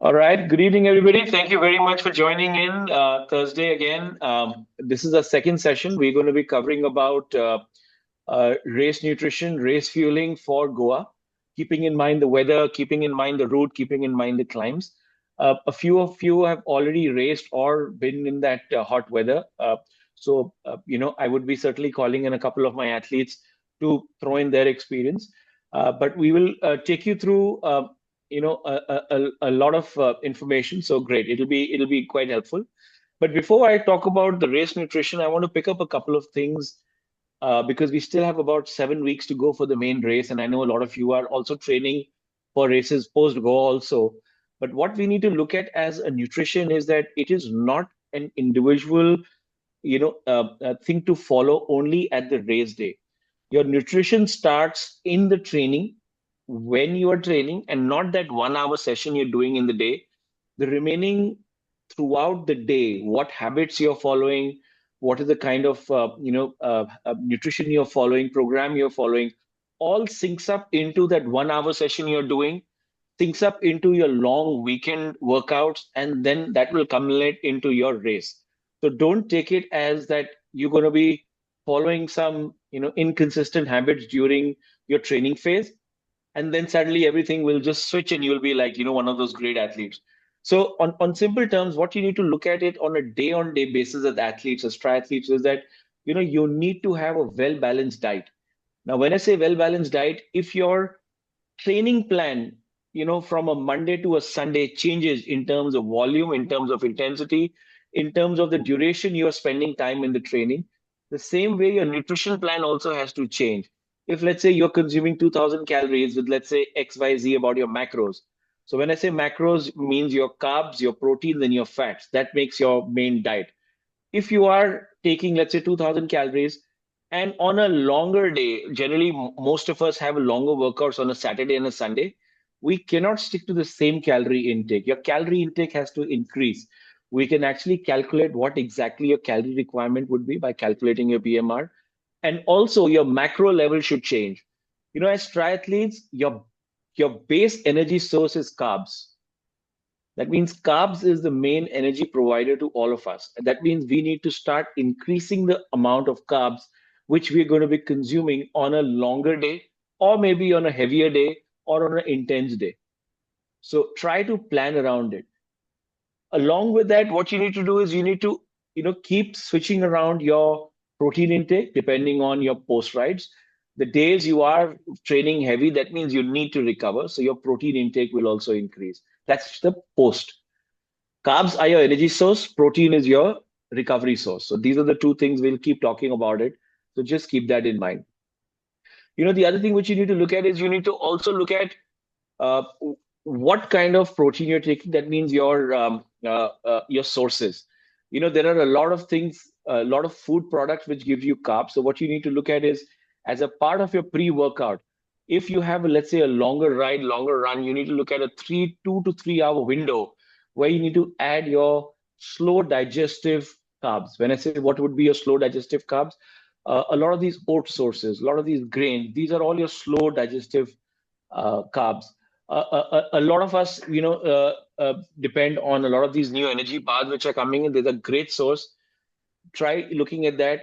All right. Good evening, everybody. Thank you very much for joining in Thursday again. This is our second session. We're going to be covering about race nutrition, race fueling for Goa, keeping in mind the weather, keeping in mind the route, keeping in mind the climbs. A few of you have already raced or been in that hot weather. I would be certainly calling in a couple of my athletes to throw in their experience. But we will take you through a lot of information. So great, it'll be quite helpful. But before I talk about the race nutrition, I want to pick up a couple of things because we still have about 7 weeks to go for the main race, and I know a lot of you are also training for races post go also. But what we need to look at as a nutrition is that it is not an individual thing to follow only at the race day. Your nutrition starts in the training when you are training, and not that 1 hour session you're doing in the day. The remaining throughout the day, what habits you're following, what is the kind of nutrition you're following, program you're following, all syncs up into that 1 hour session you're doing, syncs up into your long weekend workouts, and then that will accumulate into your race. So don't take it as that you're going to be following some inconsistent habits during your training phase, and then suddenly everything will just switch and you'll be like one of those great athletes. So on simple terms, what you need to look at it on a day on day basis as athletes, as triathletes, is that you need to have a well balanced diet. Now when I say well balanced diet, if your training plan from a Monday to a Sunday changes in terms of volume, in terms of intensity, in terms of the duration you are spending time in the training, the same way your nutrition plan also has to change. If let's say you're consuming 2000 calories with let's say XYZ about your macros. So when I say macros, means your carbs, your proteins, and your fats. That makes your main diet. If you are taking let's say 2000 calories, and on a longer day, generally most of us have longer workouts on a Saturday and a Sunday, we cannot stick to the same calorie intake. Your calorie intake has to increase. We can actually calculate what exactly your calorie requirement would be by calculating your BMR, and also your macro level should change. As triathletes, your base energy source is carbs. That means carbs is the main energy provider to all of us. And that means we need to start increasing the amount of carbs which we're going to be consuming on a longer day, or maybe on a heavier day, or on an intense day. So try to plan around it. Along with that, what you need to do is you need to keep switching around your protein intake depending on your post rides. The days you are training heavy, that means you need to recover, so your protein intake will also increase. That's the post. Carbs are your energy source, protein is your recovery source. So these are the two things. We'll keep talking about it, so just keep that in mind. The other thing which you need to look at is you need to also look at uh, what kind of protein you're taking. That means your sources. There are a lot of things, a lot of food products which give you carbs. So what you need to look at is, as a part of your pre-workout, if you have let's say a longer ride, longer run, you need to look at a 2 to 3 hour window where you need to add your slow digestive carbs. When I say what would be your slow digestive carbs, a lot of these oat sources, a lot of these grains, these are all your slow digestive carbs. A lot of us, depend on a lot of these new energy bars which are coming in. There's a great source. Try looking at that.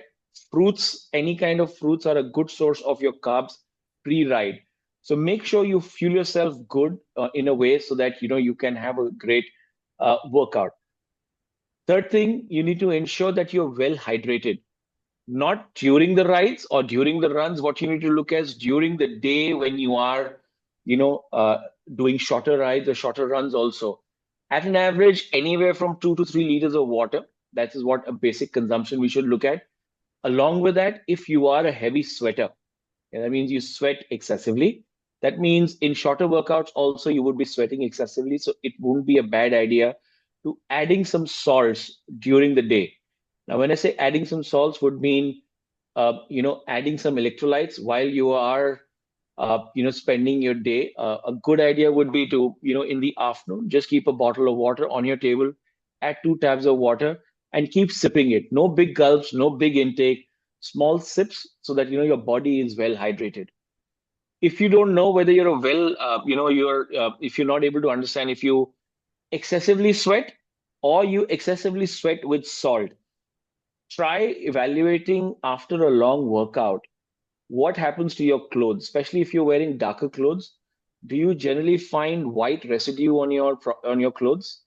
Fruits, any kind of fruits are a good source of your carbs pre-ride. So make sure you fuel yourself good in a way so that you can have a great workout. Third thing, you need to ensure that you're well hydrated. Not during the rides or during the runs. What you need to look at is during the day when you are, you know, uh, doing shorter rides or shorter runs also. At an average, anywhere from 2 to 3 liters of water. That is what a basic consumption we should look at. Along with that, if you are a heavy sweater, and that means you sweat excessively. That means in shorter workouts also you would be sweating excessively. So it won't be a bad idea to adding some salts during the day. Now, when I say adding some salts would mean, adding some electrolytes while you are, spending your day. A good idea would be to, in the afternoon, just keep a bottle of water on your table, add 2 tabs of water, and keep sipping it. No big gulps, no big intake, small sips, so that your body is well hydrated. If you don't know whether you're a well, you're if you're not able to understand if you excessively sweat or you excessively sweat with salt. Try evaluating after a long workout what happens to your clothes, especially if you're wearing darker clothes. Do you generally find white residue on your clothes?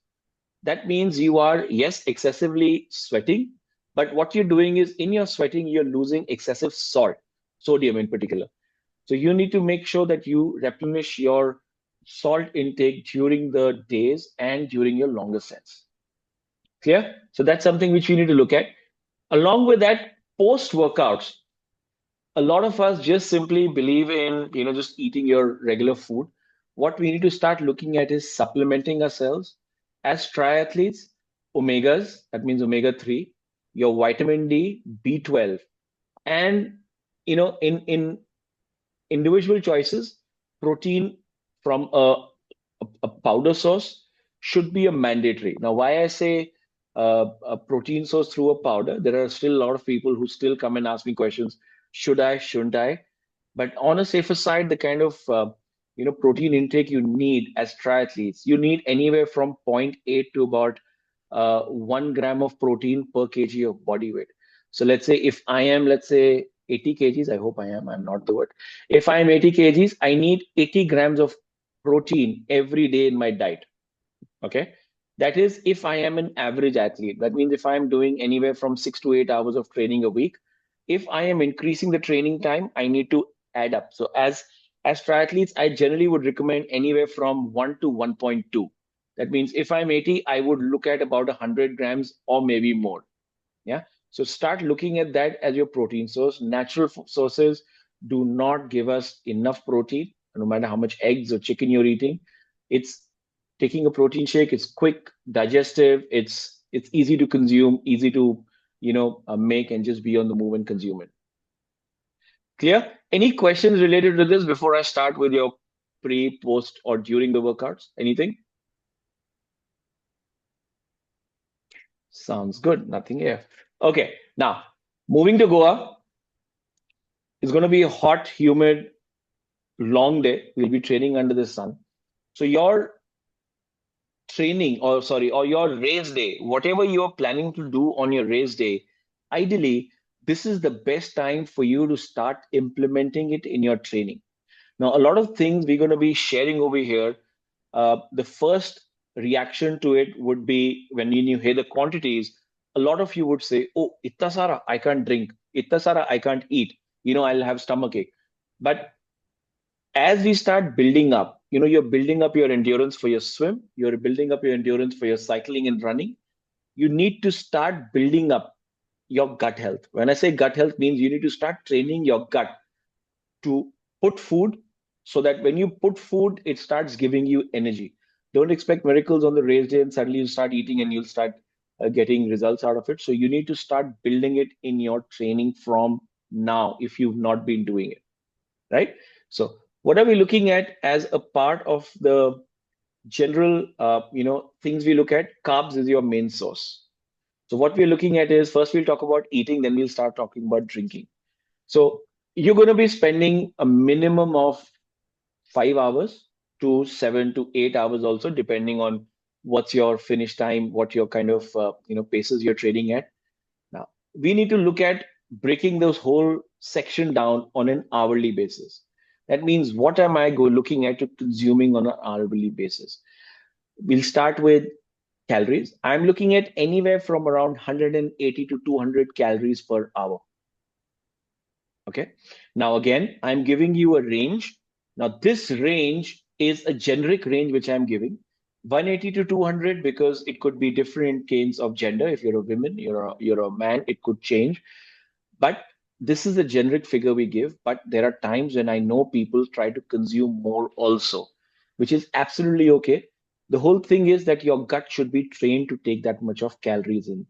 That means you are, yes, excessively sweating, but what you're doing is in your sweating, you're losing excessive salt, sodium in particular. So you need to make sure that you replenish your salt intake during the days and during your longer sets. Clear? So that's something which we need to look at. Along with that, post workouts, a lot of us just simply believe in, just eating your regular food. What we need to start looking at is supplementing ourselves as triathletes, omegas, that means omega 3, your vitamin D, B12, and in individual choices, protein from a powder source should be a mandatory. Now, why I say a protein source through a powder, there are still a lot of people who still come and ask me questions, should I, shouldn't I? But on a safer side, the kind of protein intake you need as triathletes, you need anywhere from zero point 0.8 to about 1 gram of protein per kg of body weight. So let's say if I am, let's say 80 kgs, I hope I am, I'm not the word. If I am 80 kgs, I need 80 grams of protein every day in my diet. Okay. That is if I am an average athlete. That means if I am doing anywhere from 6 to 8 hours of training a week, if I am increasing the training time, I need to add up. So as triathletes, I generally would recommend anywhere from 1 to 1.2. That means if I'm 80, I would look at about 100 grams or maybe more. Yeah. So start looking at that as your protein source. Natural sources do not give us enough protein, no matter how much eggs or chicken you're eating. It's taking a protein shake. It's quick, digestive. It's easy to consume, easy to make and just be on the move and consume it. Clear? Any questions related to this before I start with your pre, post, or during the workouts? Anything? Sounds good. Nothing here. Okay. Now, moving to Goa, it's going to be a hot, humid, long day. We'll be training under the sun. So your training, or your race day, whatever you're planning to do on your race day, ideally, this is the best time for you to start implementing it in your training. Now, a lot of things we're going to be sharing over here. The first reaction to it would be when you hear the quantities, a lot of you would say, oh, itta sara, I can't drink. Itta sara, I can't eat. I'll have stomachache. But as we start building up, you're building up your endurance for your swim, you're building up your endurance for your cycling and running. You need to start building up your gut health. When I say gut health, means you need to start training your gut to put food so that when you put food, it starts giving you energy. Don't expect miracles on the race day and suddenly you start eating and you'll start getting results out of it. So you need to start building it in your training from now if you've not been doing it, right? So what are we looking at as a part of the general, things we look at? Carbs is your main source. So what we're looking at is first we'll talk about eating, then we'll start talking about drinking. So you're going to be spending a minimum of 5 hours to 7 to 8 hours also, depending on what's your finish time, what your kind of paces you're training at. Now we need to look at breaking those whole section down on an hourly basis. That means what am I looking at to consuming on an hourly basis? We'll start with calories. I'm looking at anywhere from around 180 to 200 calories per hour. Okay. Now, again, I'm giving you a range. Now, this range is a generic range which I'm giving 180 to 200 because it could be different kinds of gender. If you're a woman, you're a man, it could change. But this is a generic figure we give. But there are times when I know people try to consume more also, which is absolutely okay. The whole thing is that your gut should be trained to take that much of calories in.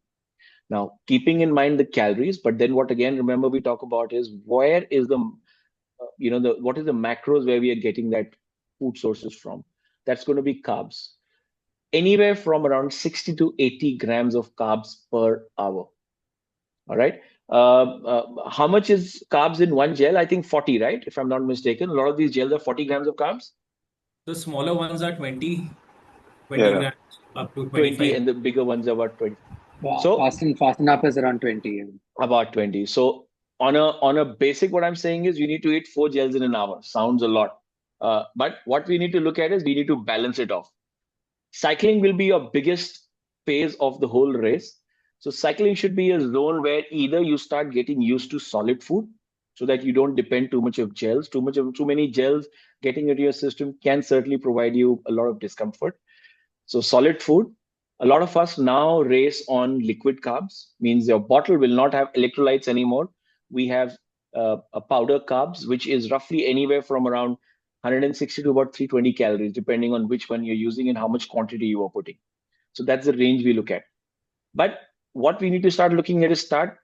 Now, keeping in mind the calories, but then what again, remember we talk about is where is what is the macros where we are getting that food sources from? That's going to be carbs. Anywhere from around 60 to 80 grams of carbs per hour. All right. How much is carbs in one gel? I think 40, right? If I'm not mistaken. A lot of these gels are 40 grams of carbs. The smaller ones are 20 Yeah. grams. Up to 20, 25. and the bigger ones are about 20. Wow, So fast and up is around 20. about 20. So on a basic, what I'm saying is you need to eat 4 gels in an hour. Sounds a lot. But what we need to look at is we need to balance it off. Cycling will be your biggest phase of the whole race. So cycling should be a zone where either you start getting used to solid food so that you don't depend too much of gels. Too many gels getting into your system can certainly provide you a lot of discomfort. So solid food. A lot of us now race on liquid carbs, means your bottle will not have electrolytes anymore. We have a powder carbs, which is roughly anywhere from around 160 to about 320 calories, depending on which one you're using and how much quantity you are putting. So that's the range we look at. But what we need to start looking at is start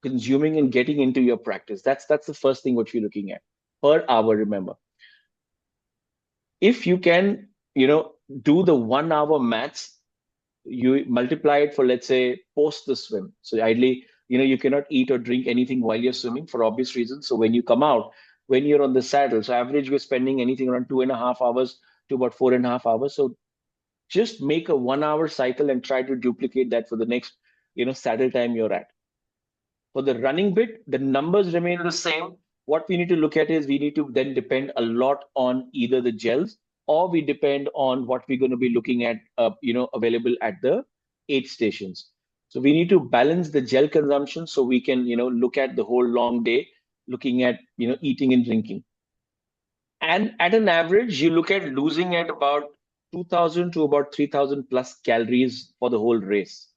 consuming and getting into your practice. That's the first thing what we're looking at per hour. Remember, if you can, do the 1 hour maths, you multiply it for, let's say, post the swim. So ideally, you cannot eat or drink anything while you're swimming for obvious reasons. So when you come out, when you're on the saddle, so average we're spending anything around 2.5 hours to about 4.5 hours. So just make a 1 hour cycle and try to duplicate that for the next, saddle time you're at. For the running bit, the numbers remain the same. What we need to look at is we need to then depend a lot on either the gels, or we depend on what we're going to be looking at, available at the aid stations. So we need to balance the gel consumption so we can, look at the whole long day, looking at, eating and drinking. And at an average, you look at losing at about 2,000 to about 3,000 plus calories for the whole race.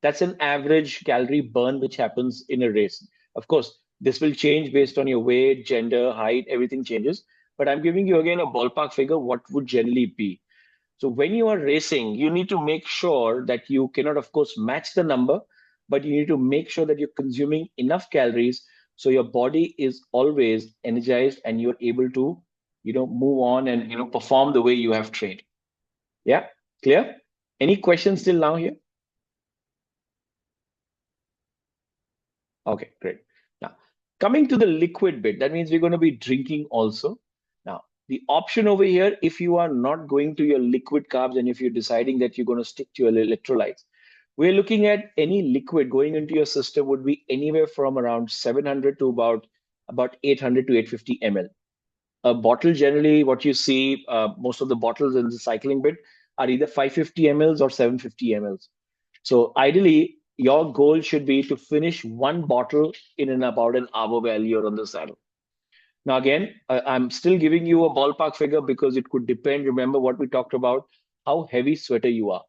That's an average calorie burn which happens in a race. Of course, this will change based on your weight, gender, height, everything changes. But I'm giving you again a ballpark figure, what would generally be. So when you are racing, you need to make sure that you cannot, of course, match the number, but you need to make sure that you're consuming enough calories so your body is always energized and you're able to, move on and, perform the way you have trained. Yeah, clear? Any questions till now here? Okay, great. Now, coming to the liquid bit, that means we're going to be drinking also. Now, the option over here, if you are not going to your liquid carbs and if you're deciding that you're going to stick to your electrolytes, we're looking at any liquid going into your system would be anywhere from around 700 to about 800 to 850 ml. A bottle, generally, what you see, most of the bottles in the cycling bit are either 550 mls or 750 mls. So ideally, your goal should be to finish one bottle in about an hour while you're on the saddle. Now, again, I'm still giving you a ballpark figure because it could depend. Remember what we talked about, how heavy sweater you are.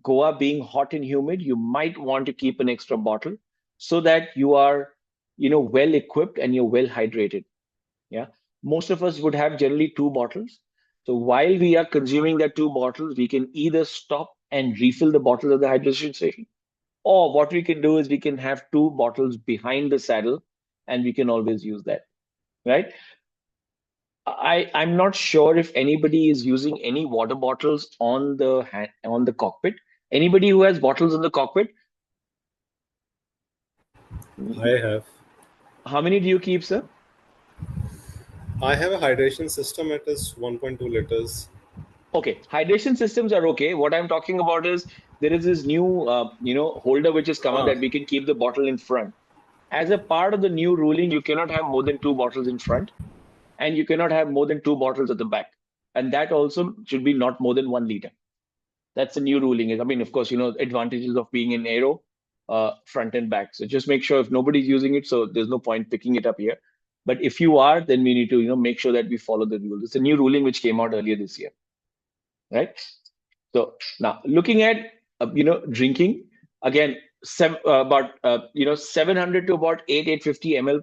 Goa being hot and humid, you might want to keep an extra bottle so that you are, well equipped and you're well hydrated. Yeah. Most of us would have generally 2 bottles. So while we are consuming that 2 bottles, we can either stop and refill the bottle at the hydration station, or what we can do is we can have 2 bottles behind the saddle and we can always use that, right? I'm not sure if anybody is using any water bottles on the cockpit. Anybody who has bottles in the cockpit? I have. How many do you keep, sir? I have a hydration system. It is 1.2 liters. Okay, hydration systems are okay. What I'm talking about is there is this new, holder which has come out that we can keep the bottle in front. As a part of the new ruling, you cannot have more than 2 bottles in front, and you cannot have more than 2 bottles at the back. And that also should be not more than 1 liter. That's the new ruling. I mean, of course, advantages of being in aero, front and back. So just make sure if nobody's using it, so there's no point picking it up here. But if you are, then we need to, make sure that we follow the rules. It's a new ruling which came out earlier this year, right? So now looking at, drinking, again, about, 700 to about 850 ml,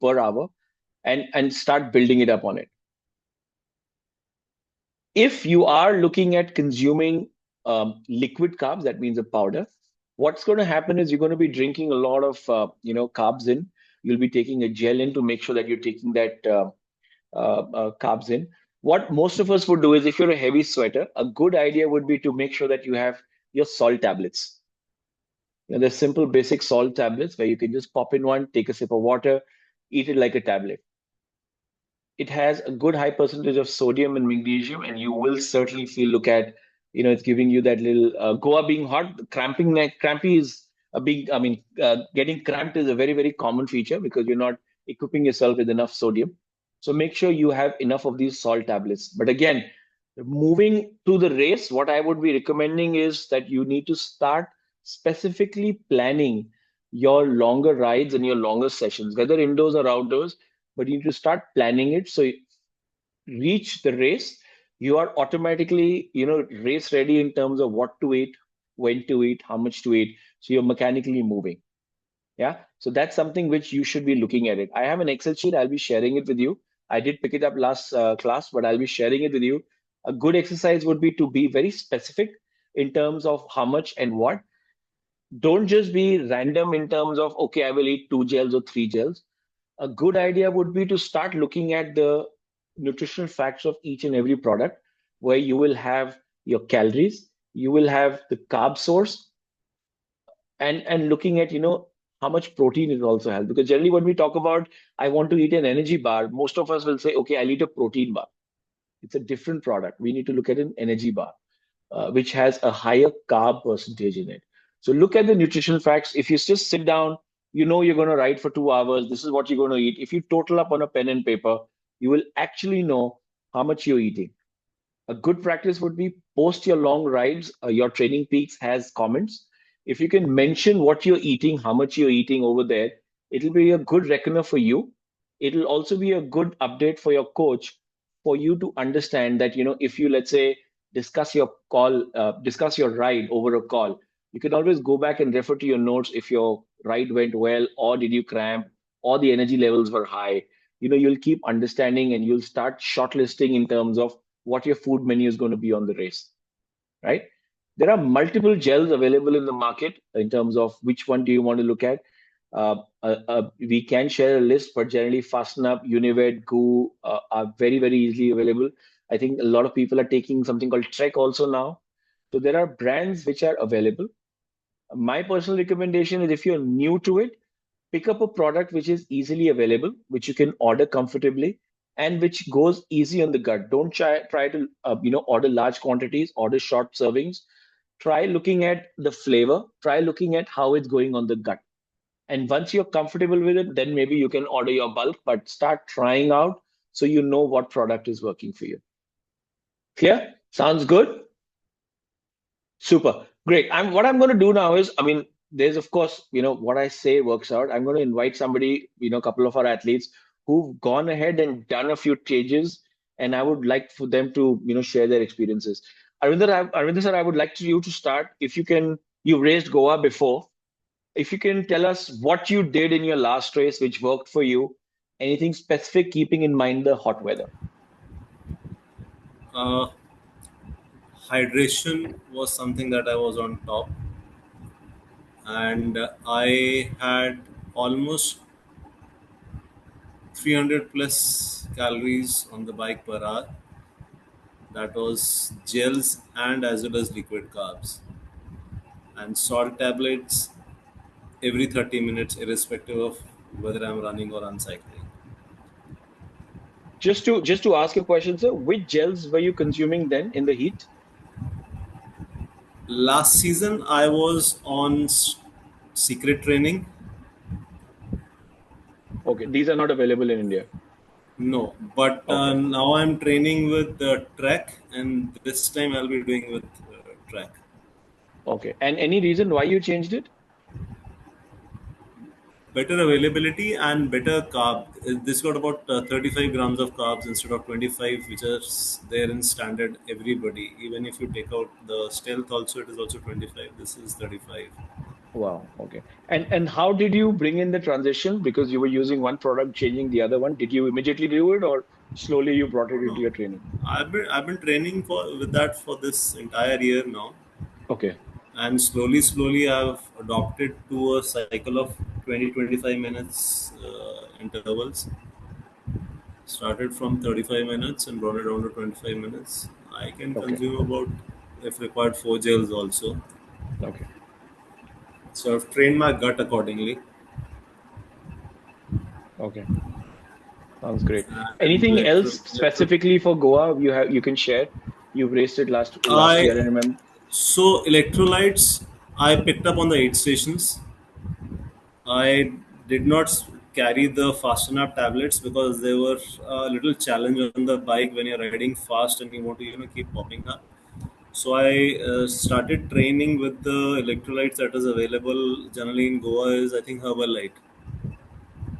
per hour, and start building it up on it. If you are looking at consuming liquid carbs, that means a powder, what's going to happen is you're going to be drinking a lot of, carbs in. You'll be taking a gel in to make sure that you're taking that carbs in. What most of us would do is if you're a heavy sweater, a good idea would be to make sure that you have your salt tablets. There's simple basic salt tablets where you can just pop in one, take a sip of water, eat it like a tablet. It has a good high percentage of sodium and magnesium, and you will certainly feel, look at It's giving you that little Goa being hot, crampy is a big, getting cramped is a very, very common feature because you're not equipping yourself with enough sodium. So make sure you have enough of these salt tablets. But again, moving to the race, what I would be recommending is that you need to start specifically planning your longer rides and your longer sessions, whether indoors or outdoors, but you need to start planning it. So reach the race, you are automatically, race ready in terms of what to eat, when to eat, how much to eat. So you're mechanically moving. Yeah. So that's something which you should be looking at it. I have an Excel sheet. I'll be sharing it with you. I did pick it up last class, but I'll be sharing it with you. A good exercise would be to be very specific in terms of how much and what. Don't just be random in terms of, okay, I will eat 2 gels or 3 gels. A good idea would be to start looking at the nutritional facts of each and every product, where you will have your calories, you will have the carb source, and looking at how much protein it also has. Because generally when we talk about I want to eat an energy bar, most of us will say, okay, I'll eat a protein bar. It's a different product. We need to look at an energy bar, which has a higher carb percentage in it. So look at the nutritional facts. If you just sit down, you're going to write for 2 hours. This is what you're going to eat. If you total up on a pen and paper, you will actually know how much you're eating. A good practice would be post your long rides. Your Training Peaks has comments. If you can mention what you're eating, how much you're eating over there, it'll be a good reckoner for you. It'll also be a good update for your coach for you to understand that, if you, let's say, discuss your ride over a call, you can always go back and refer to your notes if your ride went well, or did you cramp, or the energy levels were high. You'll keep understanding and you'll start shortlisting in terms of what your food menu is going to be on the race, right? There are multiple gels available in the market in terms of which one do you want to look at. We can share a list, but generally Fasten Up, Univet, Goo are very, very easily available. I think a lot of people are taking something called Trek also now. So there are brands which are available. My personal recommendation is if you're new to it, pick up a product which is easily available, which you can order comfortably, and which goes easy on the gut. Don't try to order large quantities, order short servings. Try looking at the flavor. Try looking at how it's going on the gut. And once you're comfortable with it, then maybe you can order your bulk. But start trying out so you know what product is working for you. Clear? Sounds good. Super. Great. What I'm going to do now is, there's of course, what I say works out. I'm going to invite somebody, a couple of our athletes who've gone ahead and done a few changes, and I would like for them to, share their experiences. Arvinder sir, I would like you to start. If you can, you raced Goa before. If you can tell us what you did in your last race, which worked for you, anything specific, keeping in mind the hot weather. Hydration was something that I was on top, and I had almost 300 plus calories on the bike per hour. That was gels and as well as liquid carbs, and salt tablets every 30 minutes, irrespective of whether I'm running or I'm cycling. Just to ask a question, sir, which gels were you consuming then in the heat? Last season, I was on secret training. Okay, these are not available in India. No, but Okay. now I'm training with Trek, and this time I'll be doing with Trek. Okay. And any reason why you changed it? Better availability and better carb. This got about 35 grams of carbs instead of 25, which are there in standard everybody. Even if you take out the stealth, also it is also 25. This is 35. Wow. Okay. And how did you bring in the transition? Because you were using one product, changing the other one. Did you immediately do it, or slowly you brought it into No, your training? I've been training with that for this entire year now, Okay. and slowly I've adopted to a cycle of 20-25 minutes intervals. Started from 35 minutes and brought it down to 25 minutes. I can Okay. consume about, if required, 4 gels also. Okay. So I've trained my gut accordingly. Okay. Sounds great. And Anything else specifically for Goa you can share? You've raced it last year, I I remember. So electrolytes I picked up on the aid stations. I did not carry the fast enough tablets because they were a little challenge on the bike when you're riding fast and you want to keep popping up. So I started training with the electrolytes that is available generally in Goa is I think Herbalife.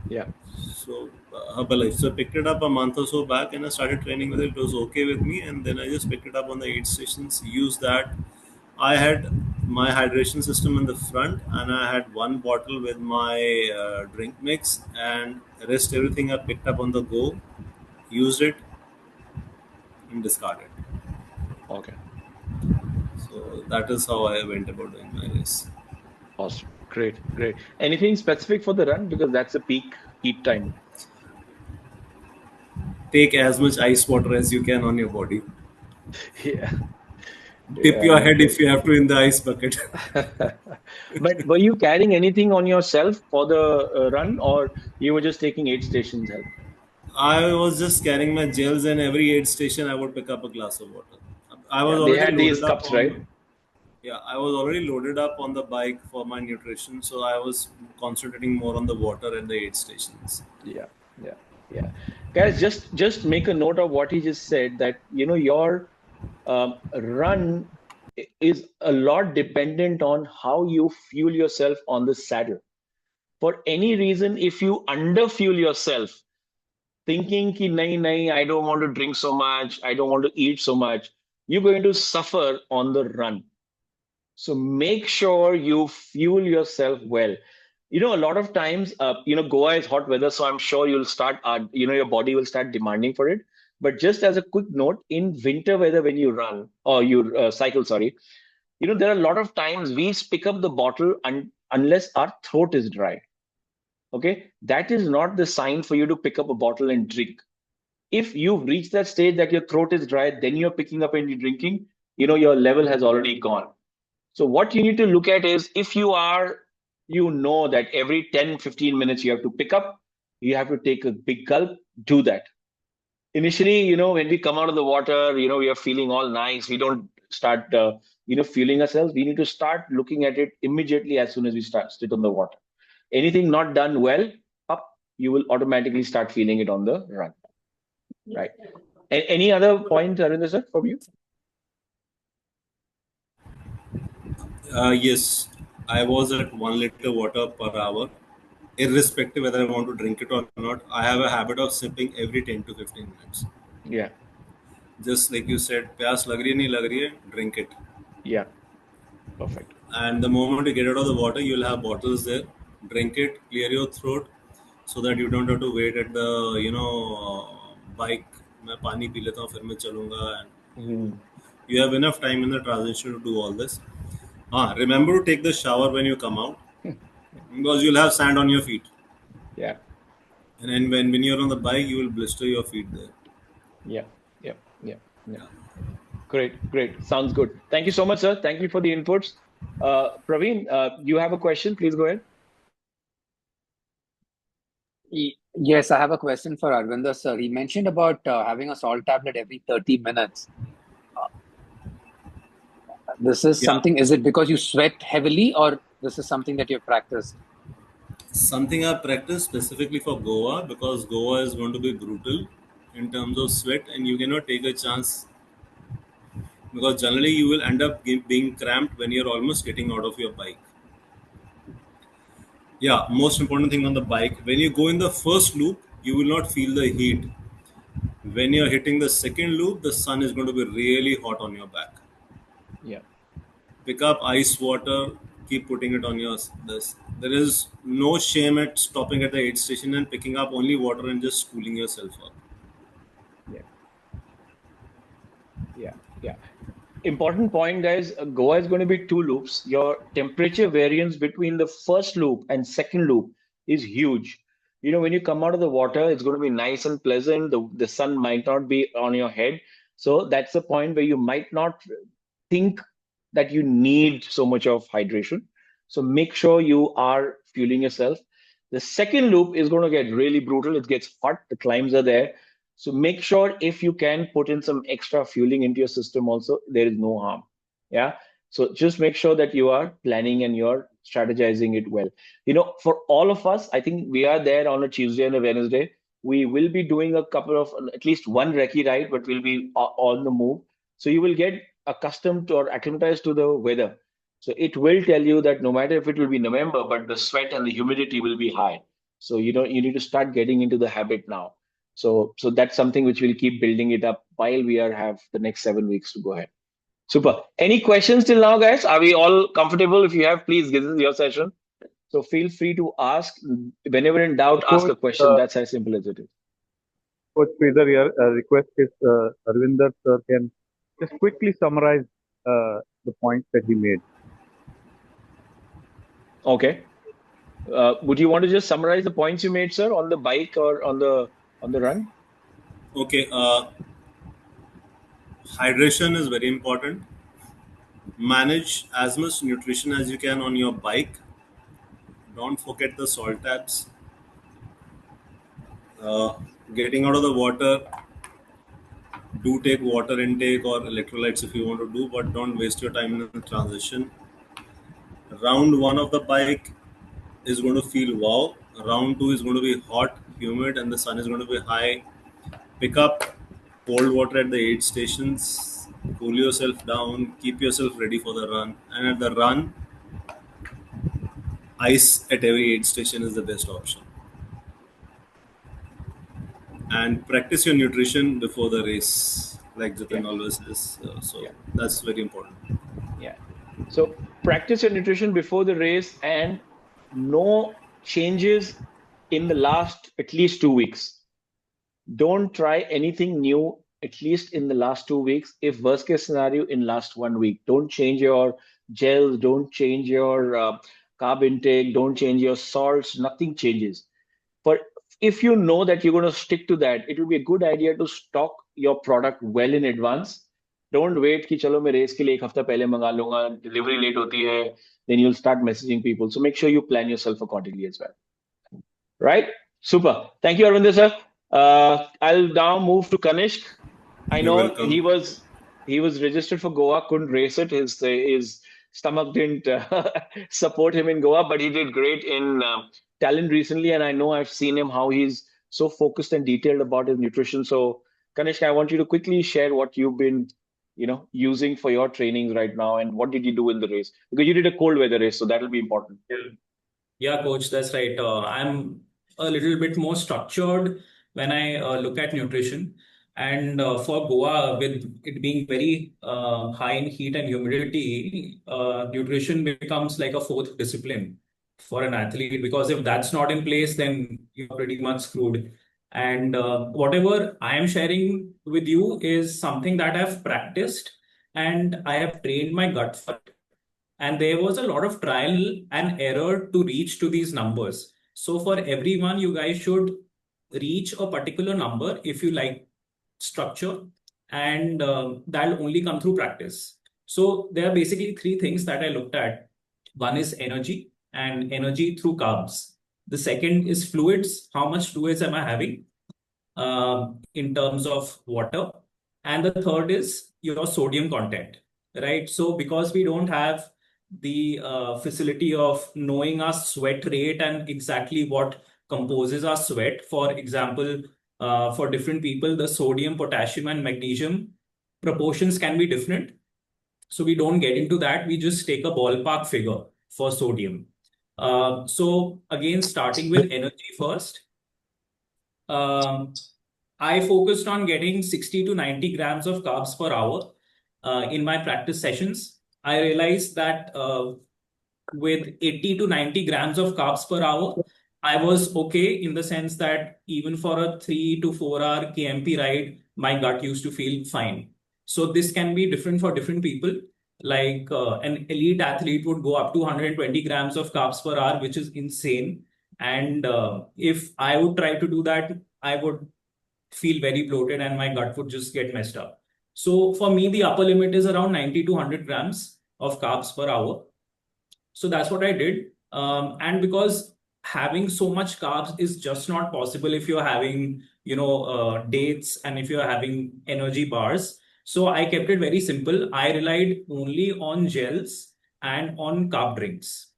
Yeah. So Herbalife. So I picked it up a month or so back and I started training with it. It was okay with me, and then I just picked it up on the aid stations. Used that. I had my hydration system in the front, and I had one bottle with my drink mix, and the rest everything I picked up on the go, used it, and discarded. Okay. So that is how I went about doing my race. Awesome. Great. Great. Anything specific for the run? Because that's a peak heat time. Take as much ice water as you can on your body. Yeah. Dip Yeah, your no, head if great. you have to in the ice bucket. But were you carrying anything on yourself for the run, or you were just taking aid stations help? I was just carrying my gels, and every aid station I would pick up a glass of water. I was Yeah, they already had these loaded up cups, right? on Yeah, I was already loaded up on the bike for my nutrition, so I was concentrating more on the water at the aid stations. Yeah, yeah, yeah. Guys, just make a note of what he just said, that your run is a lot dependent on how you fuel yourself on the saddle. For any reason, if you underfuel yourself, thinking ki nahi nahi, I don't want to drink so much, I don't want to eat so much, you're going to suffer on the run. So make sure you fuel yourself well. A lot of times, Goa is hot weather, so I'm sure you'll start, your body will start demanding for it. But just as a quick note, in winter weather, when you run or you cycle, sorry, there are a lot of times we pick up the bottle unless our throat is dry. Okay, that is not the sign for you to pick up a bottle and drink. If you've reached that stage that your throat is dry, then you're picking up and you're drinking, your level has already gone. So what you need to look at is, if you know that every 10, 15 minutes you have to pick up, you have to take a big gulp, do that. Initially, when we come out of the water, we are feeling all nice. We don't start, fueling ourselves. We need to start looking at it immediately as soon as we start sit on the water. Anything not done well, up, you will automatically start feeling it on the run. Right. Any other point, Arvind, sir, from you? Yes, I was at 1 liter water per hour, irrespective whether I want to drink it or not. I have a habit of sipping every 10 to 15 minutes. Yeah. Just like you said, प्यास लग रही है नहीं लग रही है, drink it. Yeah. Perfect. And the moment you get out of the water, you'll have bottles there. Drink it, clear your throat, so that you don't have to wait at the bike. मैं पानी P लेता हूँ फिर मैं चलूँगा. And you have enough time in the transition to do all this. Remember to take the shower when you come out, because you'll have sand on your feet. Yeah. And then when you're on the bike, you will blister your feet there. Yeah. Great. Sounds good. Thank you so much, sir. Thank you for the inputs. Praveen, you have a question? Please go ahead. Yes, I have a question for Arvinder, sir. He mentioned about having a salt tablet every 30 minutes. This is something, is it because you sweat heavily, or this is something that you've practiced? Something I practice specifically for Goa, because Goa is going to be brutal in terms of sweat, and you cannot take a chance, because generally you will end up being cramped when you're almost getting out of your bike. Yeah, most important thing on the bike, when you go in the first loop, you will not feel the heat. When you're hitting the second loop, the sun is going to be really hot on your back. Yeah. Pick up ice water, keep putting it on your this. There is no shame at stopping at the aid station and picking up only water and just cooling yourself up. Yeah. Important point, guys. Goa is going to be 2 loops. Your temperature variance between the first loop and second loop is huge. When you come out of the water, it's going to be nice and pleasant. The sun might not be on your head. So that's the point where you might not think that you need so much of hydration. So make sure you are fueling yourself. The second loop is going to get really brutal. It gets hot. The climbs are there. So make sure if you can put in some extra fueling into your system also, there is no harm. Yeah. So just make sure that you are planning and you're strategizing it well. For all of us, I think we are there on a Tuesday and a Wednesday. We will be doing a couple of, at least one recce ride, but we'll be on the move. So you will get accustomed to or acclimatized to the weather. So it will tell you that no matter if it will be November, but the sweat and the humidity will be high. So you need to start getting into the habit now. So that's something which we'll keep building it up while we have the next 7 weeks to go ahead. Super. Any questions till now, guys? Are we all comfortable? If you have, please, this is your session. So feel free to ask. Whenever in doubt, ask a question. That's as simple as it is. Coach Sridhar here. Request if Arvinder sir can just quickly summarize the points that he made. Okay. Would you want to just summarize the points you made, sir, on the bike or on the run? Okay. Hydration is very important. Manage as much nutrition as you can on your bike. Don't forget the salt tabs. Getting out of the water, do take water intake or electrolytes if you want to do, but don't waste your time in the transition. Round 1 of the bike is going to feel wow. Round 2 is going to be hot, humid, and the sun is going to be high. Pick up cold water at the aid stations, cool yourself down, keep yourself ready for the run. And at the run, ice at every aid station is the best option. And practice your nutrition before the race, like Jitin always says. That's very important. Yeah. So practice your nutrition before the race, and no changes in the last at least 2 weeks. Don't try anything new at least in the last 2 weeks. If worst case scenario, in last 1 week. Don't change your gels, don't change your carb intake, don't change your salts, nothing changes. But if you know that you're going to stick to that, it will be a good idea to stock your product well in advance. Don't wait कि चलो मैं race के लिए 1 हफ्ता पहले मंगा लूंगा, delivery late होती है, then you'll start messaging people. So make sure you plan yourself accordingly as well. Right? Super. Thank you, Arvinder sir. I'll now move to Kanishk. I know he was registered for Goa, couldn't race it. His stomach didn't support him in Goa, but he did great in Talent recently, and I know I've seen him how he's so focused and detailed about his nutrition. So Kanishk, I want you to quickly share what you've been using for your trainings right now, and what did you do in the race, because you did a cold weather race, so that'll be important. Yeah, coach, that's right. I'm a little bit more structured when I look at nutrition. And for Goa, with it being very high in heat and humidity, nutrition becomes like a fourth discipline for an athlete, because if that's not in place, then you're pretty much screwed. And whatever I am sharing with you is something that I've practiced and I have trained my gut for it. And there was a lot of trial and error to reach to these numbers. So for everyone, you guys should reach a particular number if you like structure, and that'll only come through practice. So there are basically 3 things that I looked at. One is energy, and energy through carbs. The second is fluids. How much fluids am I having in terms of water? And the third is your sodium content, right? So because we don't have the facility of knowing our sweat rate and exactly what composes our sweat, for example, for different people, the sodium, potassium, and magnesium proportions can be different. So we don't get into that. We just take a ballpark figure for sodium. So again, starting with energy first, I focused on getting 60 to 90 grams of carbs per hour in my practice sessions. I realized that with 80 to 90 grams of carbs per hour, I was okay, in the sense that even for a 3 to 4 hour KMP ride, my gut used to feel fine. So this can be different for different people. Like an elite athlete would go up to 120 grams of carbs per hour, which is insane. And if I would try to do that, I would feel very bloated and my gut would just get messed up. So for me, the upper limit is around 90 to 100 grams of carbs per hour. So that's what I did. And because having so much carbs is just not possible if you're having dates and if you're having energy bars. So I kept it very simple. I relied only on gels and on carb drinks.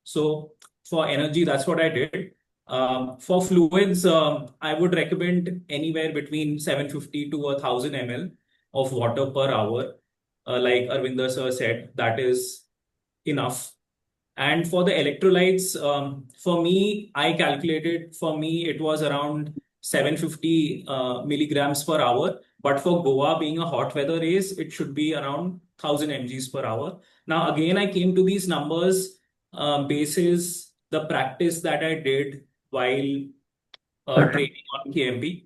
So for energy, that's what I did. For fluids, I would recommend anywhere between 750 to 1000 ml of water per hour. Like Arvinder sir said, that is enough. And for the electrolytes, for me, it was around 750 milligrams per hour. But for Goa being a hot weather race, it should be around 1000 mgs per hour. Now, again, I came to these numbers basis the practice that I did while training on KMP.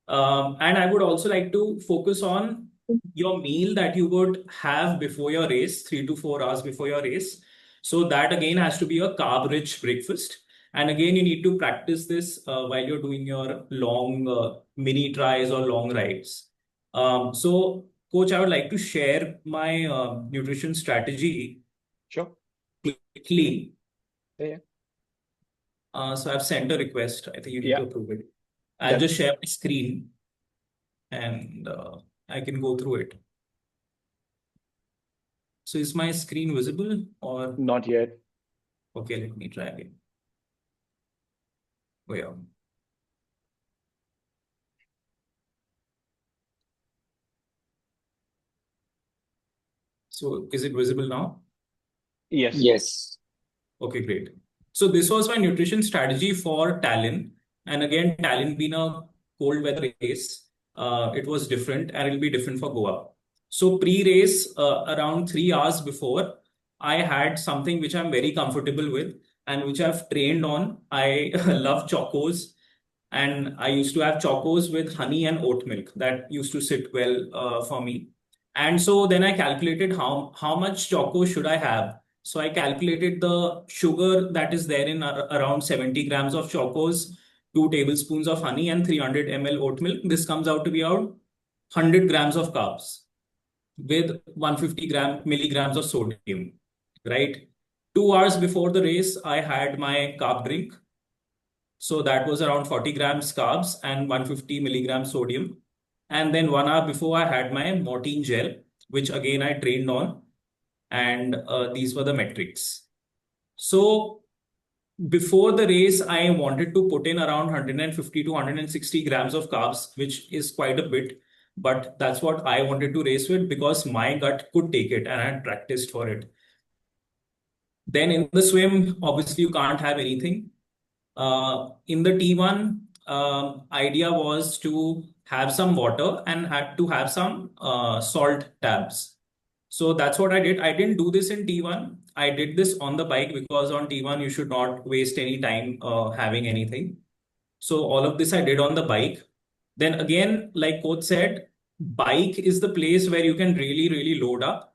And I would also like to focus on your meal that you would have before your race, 3 to 4 hours before your race. So that again has to be a carb-rich breakfast. And again, you need to practice this while you're doing your long mini tries or long rides. So, Coach, I would like to share my nutrition strategy Sure. quickly. Yeah. So I've sent a request. I think you need Yeah. to approve it. I'll Done. just share my screen and I can go through it. So is my screen visible or? Not yet. Okay, let me try again. Oh, yeah. So is it visible now? Yes. Yes. Okay, great. So this was my nutrition strategy for Tallinn. And again, Tallinn being a cold weather race, it was different and it'll be different for Goa. So pre-race, around 3 hours before, I had something which I'm very comfortable with and which I've trained on. I love chocos, and I used to have chocos with honey and oat milk. That used to sit well for me. And so then I calculated how much choco should I have. So I calculated the sugar that is there in around 70 grams of chocos, 2 tablespoons of honey, and 300 ml oat milk. This comes out to be around 100 grams of carbs with 150 milligrams of sodium, right? 2 hours before the race, I had my carb drink. So that was around 40 grams carbs and 150 milligrams sodium. And then 1 hour before, I had my Mortein gel, which again I trained on. And these were the metrics. So before the race, I wanted to put in around 150 to 160 grams of carbs, which is quite a bit. But that's what I wanted to race with because my gut could take it and I had practiced for it. Then in the swim, obviously, you can't have anything. In the T1, idea was to have some water and had to have some salt tabs. So that's what I did. I didn't do this in T1. I did this on the bike because on T1, you should not waste any time having anything. So all of this I did on the bike. Then again, like Coach said, bike is the place where you can really, really load up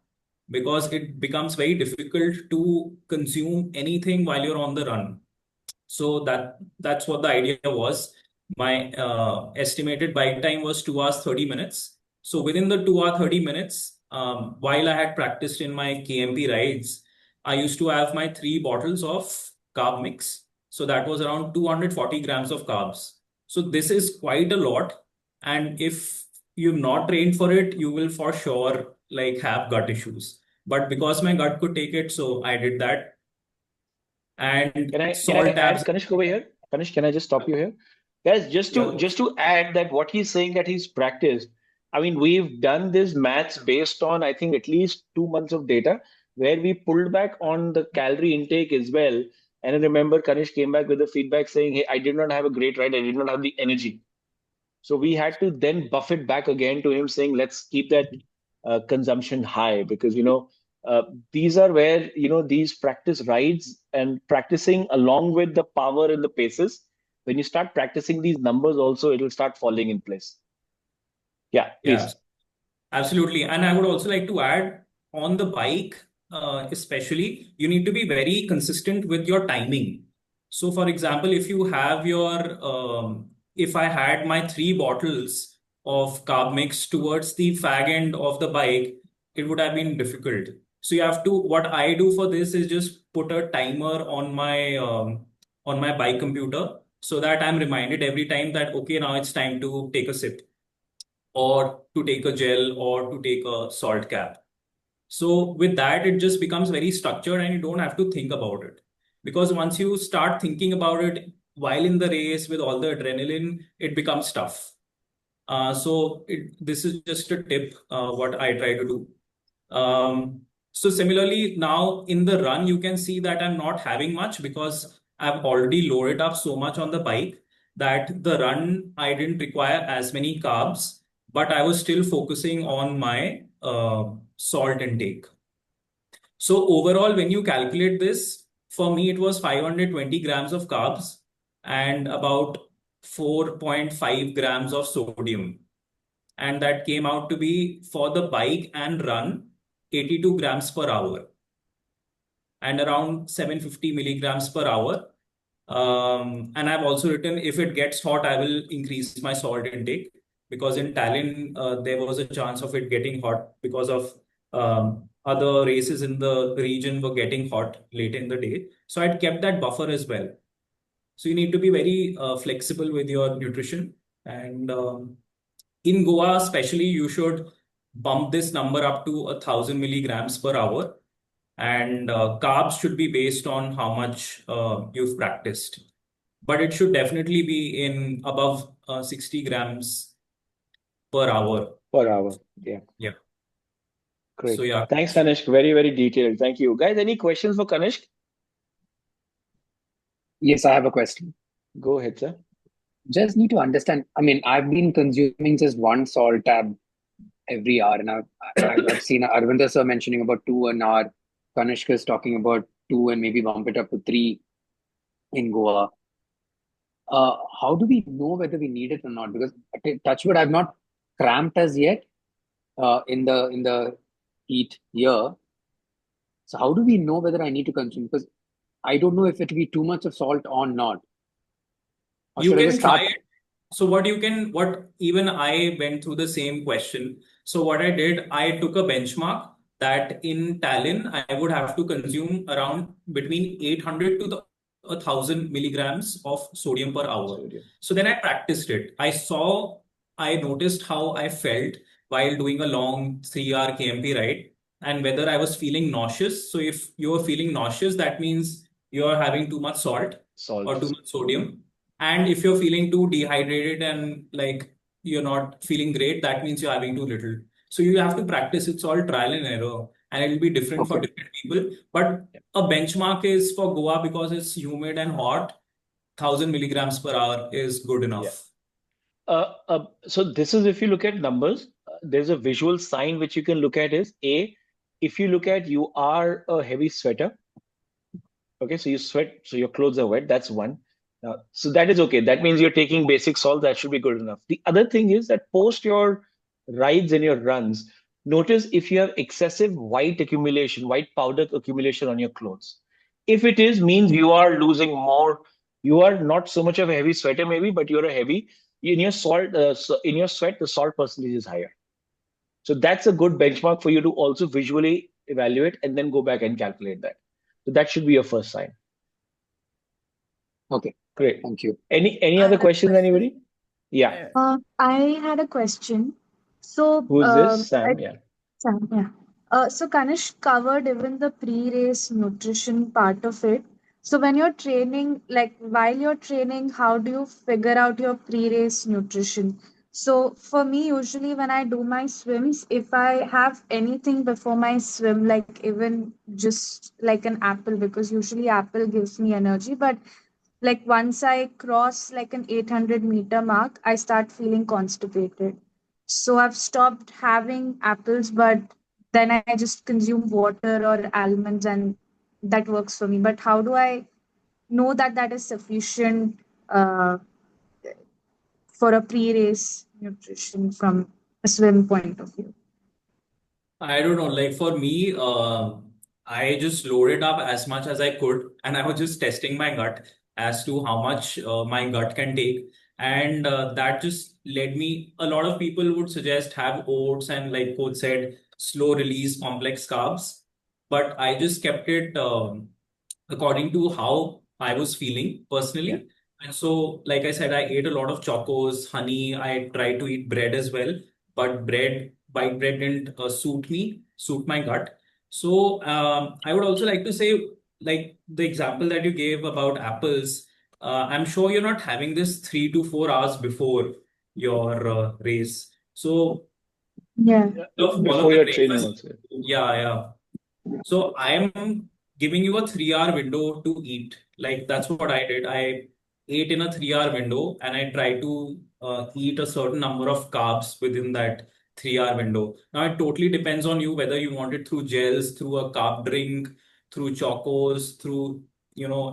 because it becomes very difficult to consume anything while you're on the run. So that's what the idea was. My estimated bike time was 2 hours 30 minutes. So within the 2 hour 30 minutes, while I had practiced in my KMP rides, I used to have my 3 bottles of carb mix. So that was around 240 grams of carbs. So this is quite a lot. And if you've not trained for it, you will for sure have gut issues. But because my gut could take it, so I did that. And Can I salt add tabs. Kanishk over here? Kanishk, can I just stop you here? Guys, just to add that what he's saying that he's practiced. I mean, we've done this maths based on, I think, at least 2 months of data where we pulled back on the calorie intake as well. And I remember Kanish came back with the feedback saying, hey, I did not have a great ride. I did not have the energy. So we had to then buff it back again to him saying, let's keep that consumption high because, these are where, these practice rides and practicing along with the power and the paces. When you start practicing these numbers also, it'll start falling in place. Yeah, please. Yeah, absolutely. And I would also like to add on the bike, especially, you need to be very consistent with your timing. So for example, if you have if I had my 3 bottles of carb mix towards the fag end of the bike, it would have been difficult. So you have to, what I do for this is just put a timer on my bike computer so that I'm reminded every time that, okay, now it's time to take a sip or to take a gel or to take a salt cap. So with that, it just becomes very structured and you don't have to think about it. Because once you start thinking about it while in the race with all the adrenaline, it becomes tough. This is just a tip, what I try to do. So similarly, now in the run, you can see that I'm not having much because I've already loaded up so much on the bike that the run, I didn't require as many carbs, but I was still focusing on my salt intake. So overall, when you calculate this, for me, it was 520 grams of carbs and about 4.5 grams of sodium. And that came out to be, for the bike and run, 82 grams per hour and around 750 milligrams per hour. And I've also written, if it gets hot, I will increase my salt intake, because in Tallinn, there was a chance of it getting hot because of other races in the region were getting hot late in the day. So I'd kept that buffer as well. So you need to be very flexible with your nutrition. And in Goa, especially, you should bump this number up to 1,000 milligrams per hour. And carbs should be based on how much you've practiced. But it should definitely be in above 60 grams per hour. Per hour. Yeah. Yeah. Great. So yeah. Thanks, Kanishk. Very, very detailed. Thank you. Guys, any questions for Kanishk? Yes, I have a question. Go ahead, sir. Just need to understand. I mean, I've been consuming just one salt tab every hour, and I've seen Arvinder sir mentioning about 2 an hour. Kanishk is talking about 2 and maybe bump it up to 3 in Goa. How do we know whether we need it or not? Because touch wood, I've not cramped as yet in the heat here. So how do we know whether I need to consume? Because I don't know if it will be too much of salt or not. Or You should I can just try start? it. So what even I went through the same question. So what I did, I took a benchmark that in Tallinn, I would have to consume around between 800 to 1,000 milligrams of sodium per hour. Sodium. So then I practiced it. I noticed how I felt while doing a long 3-hour KMP ride and whether I was feeling nauseous. So if you're feeling nauseous, that means you're having too much salt or too much sodium. And if you're feeling too dehydrated and like you're not feeling great, that means you're having too little. So you have to practice. It's all trial and error, and it'll be different for Okay. different people. But a benchmark is for Goa, because it's humid and hot, 1,000 milligrams per hour is good enough. So this is, if you look at numbers, there's a visual sign which you can look at is if you look at, you are a heavy sweater. Okay, so you sweat, so your clothes are wet. That's one. So that is okay. That means you're taking basic salt. That should be good enough. The other thing is that post your rides and your runs, notice if you have excessive white powder accumulation on your clothes. If it is, means you are losing more. You are not so much of a heavy sweater maybe, but you're a heavy. In your salt, in your sweat, the salt percentage is higher. So that's a good benchmark for you to also visually evaluate and then go back and calculate that. So that should be your first sign. Okay. Great. Thank you. Any other questions, anybody? Yeah. I had a question. So, Who's this? Sam, yeah. Sam, yeah. So Kanishk covered even the pre-race nutrition part of it. So when you're training, like while you're training, how do you figure out your pre-race nutrition? So for me, usually when I do my swims, if I have anything before my swim, like even just like an apple, because usually apple gives me energy, but like once I cross like an 800-meter mark, I start feeling constipated. So I've stopped having apples, but then I just consume water or almonds, and that works for me. But how do I know that that is sufficient for a pre-race nutrition from a swim point of view? I don't know. Like for me, I just loaded up as much as I could, and I was just testing my gut as to how much my gut can take. And that just led me. A lot of people would suggest have oats and, like Coach said, slow release complex carbs. But I just kept it according to how I was feeling personally. And so, like I said, I ate a lot of chocos, honey. I tried to eat bread as well, but white bread didn't suit my gut. So, I would also like to say, like the example that you gave about apples, I'm sure you're not having this 3 to 4 hours before your race. So, Yeah. follow Before the your training breakfast. also. Yeah, yeah. So I'm giving you a 3 hour window to eat. Like that's what I did. I ate in a 3 hour window and I tried to eat a certain number of carbs within that 3 hour window. Now it totally depends on you whether you want it through gels, through a carb drink, through chocos, through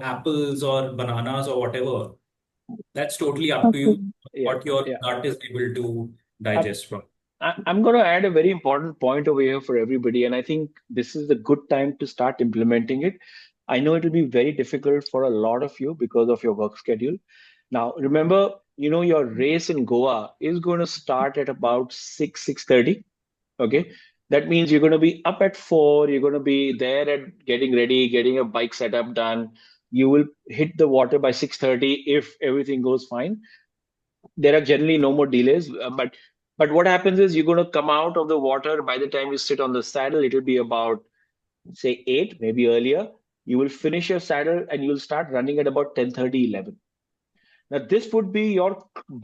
apples or bananas or whatever. That's totally up to Okay. you Yeah, what your yeah. gut is able to I, digest from. I'm going to add a very important point over here for everybody, and I think this is the good time to start implementing it. I know it will be very difficult for a lot of you because of your work schedule. Now, remember, your race in Goa is going to start at about 6:30. Okay. That means you're going to be up at 4, you're going to be there at getting ready, getting a bike setup done. You will hit the water by 6:30 if everything goes fine. There are generally no more delays, but what happens is you're going to come out of the water. By the time you sit on the saddle, it'll be about, say, 8, maybe earlier. You will finish your saddle and you'll start running at about 10:30, 11. Now this would be your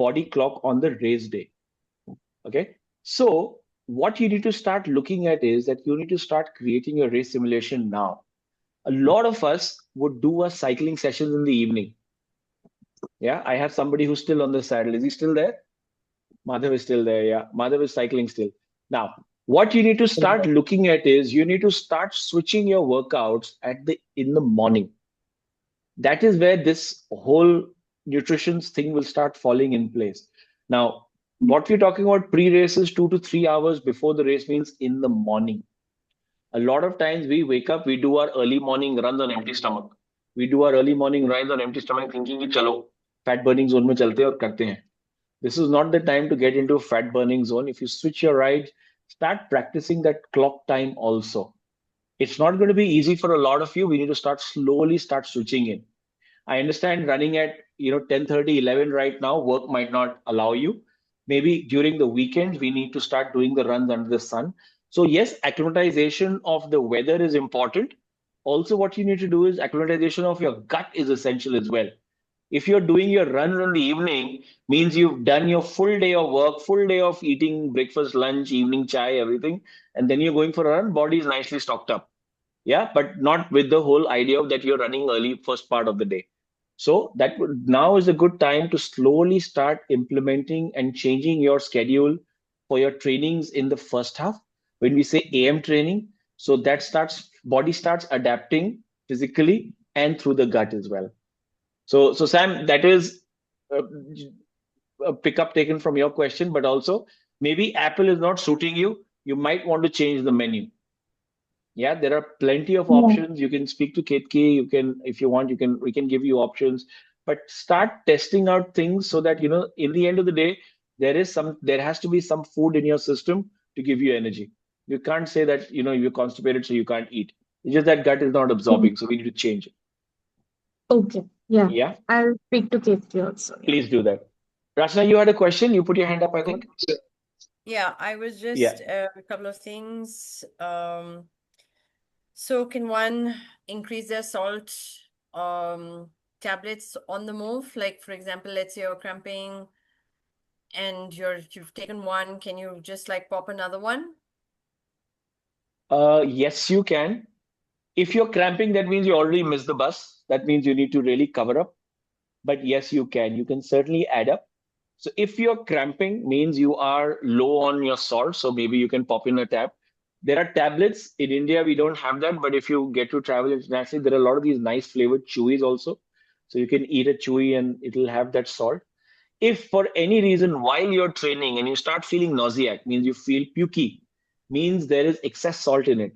body clock on the race day. Okay. So what you need to start looking at is that you need to start creating a race simulation now. A lot of us would do a cycling sessions in the evening. Yeah, I have somebody who's still on the saddle. Is he still there? Madhav is still there. Yeah, Madhav is cycling still. Now, what you need to start looking at is you need to start switching your workouts in the morning. That is where this whole nutrition thing will start falling in place. Now, what we're talking about pre-race is 2 to 3 hours before the race means in the morning. A lot of times we wake up, we do our early morning runs on empty stomach. We do our early morning runs on empty stomach thinking कि चलो fat burning zone में चलते हैं और करते हैं. This is not the time to get into a fat burning zone. If you switch your ride, start practicing that clock time also. It's not going to be easy for a lot of you. We need to slowly start switching in. I understand running at 10:30, 11 right now, work might not allow you. Maybe during the weekends, we need to start doing the runs under the sun. So yes, acclimatization of the weather is important. Also, what you need to do is acclimatization of your gut is essential as well. If you're doing your runs in the evening, means you've done your full day of work, full day of eating breakfast, lunch, evening chai, everything, and then you're going for a run, body is nicely stocked up. Yeah, but not with the whole idea of that you're running early first part of the day. So now is a good time to slowly start implementing and changing your schedule for your trainings in the first half. When we say AM training, so that body starts adapting physically and through the gut as well. So Sam, that is uh, a pickup taken from your question, but also maybe Apple is not suiting you. You might want to change the menu. Yeah, there are plenty of Yeah. options. You can speak to Ketki. You can, if you want, we can give you options. But start testing out things so that in the end of the day, there has to be some food in your system to give you energy. You can't say that you're constipated, so you can't eat. It's just that gut is not absorbing, so we need to change it. Okay. Yeah. Yeah, I'll speak to Katie also. Yeah. please do that. Rachna, you had a question. You put your hand up, I think. Yeah, I was Yeah. just a couple of things. So can one increase their salt tablets on the move? Like for example, let's say you're cramping and you've taken one, can you just like pop another one? Yes, you can. If you're cramping, that means you already missed the bus. That means you need to really cover up. But yes, you can. You can certainly add up. So if you're cramping, means you are low on your salt. So maybe you can pop in a tab. There are tablets in India. We don't have that, but if you get to travel internationally, there are a lot of these nice flavored chewies also. So you can eat a chewy and it'll have that salt. If for any reason while you're training and you start feeling nauseac, means you feel pukey, means there is excess salt in it.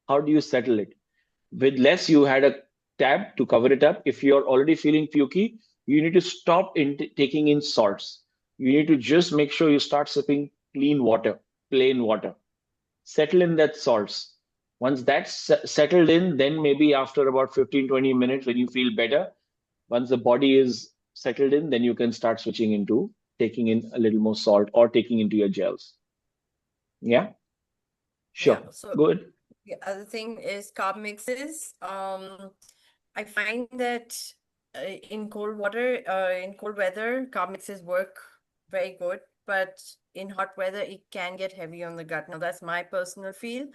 How do you settle it? With less, you had a tab to cover it up. If you're already feeling pukey, you need to stop taking in salts. You need to just make sure you start sipping clean water, plain water. Settle in that salts. Once that's settled in, then maybe after about 15, 20 minutes, when you feel better, once the body is settled in, then you can start switching into taking in a little more salt or taking into your gels. Yeah, Yeah. sure. So Good. the other thing is carb mixes. I find that in cold weather, carb mixes work very good, but in hot weather, it can get heavy on the gut. Now, that's my personal feel,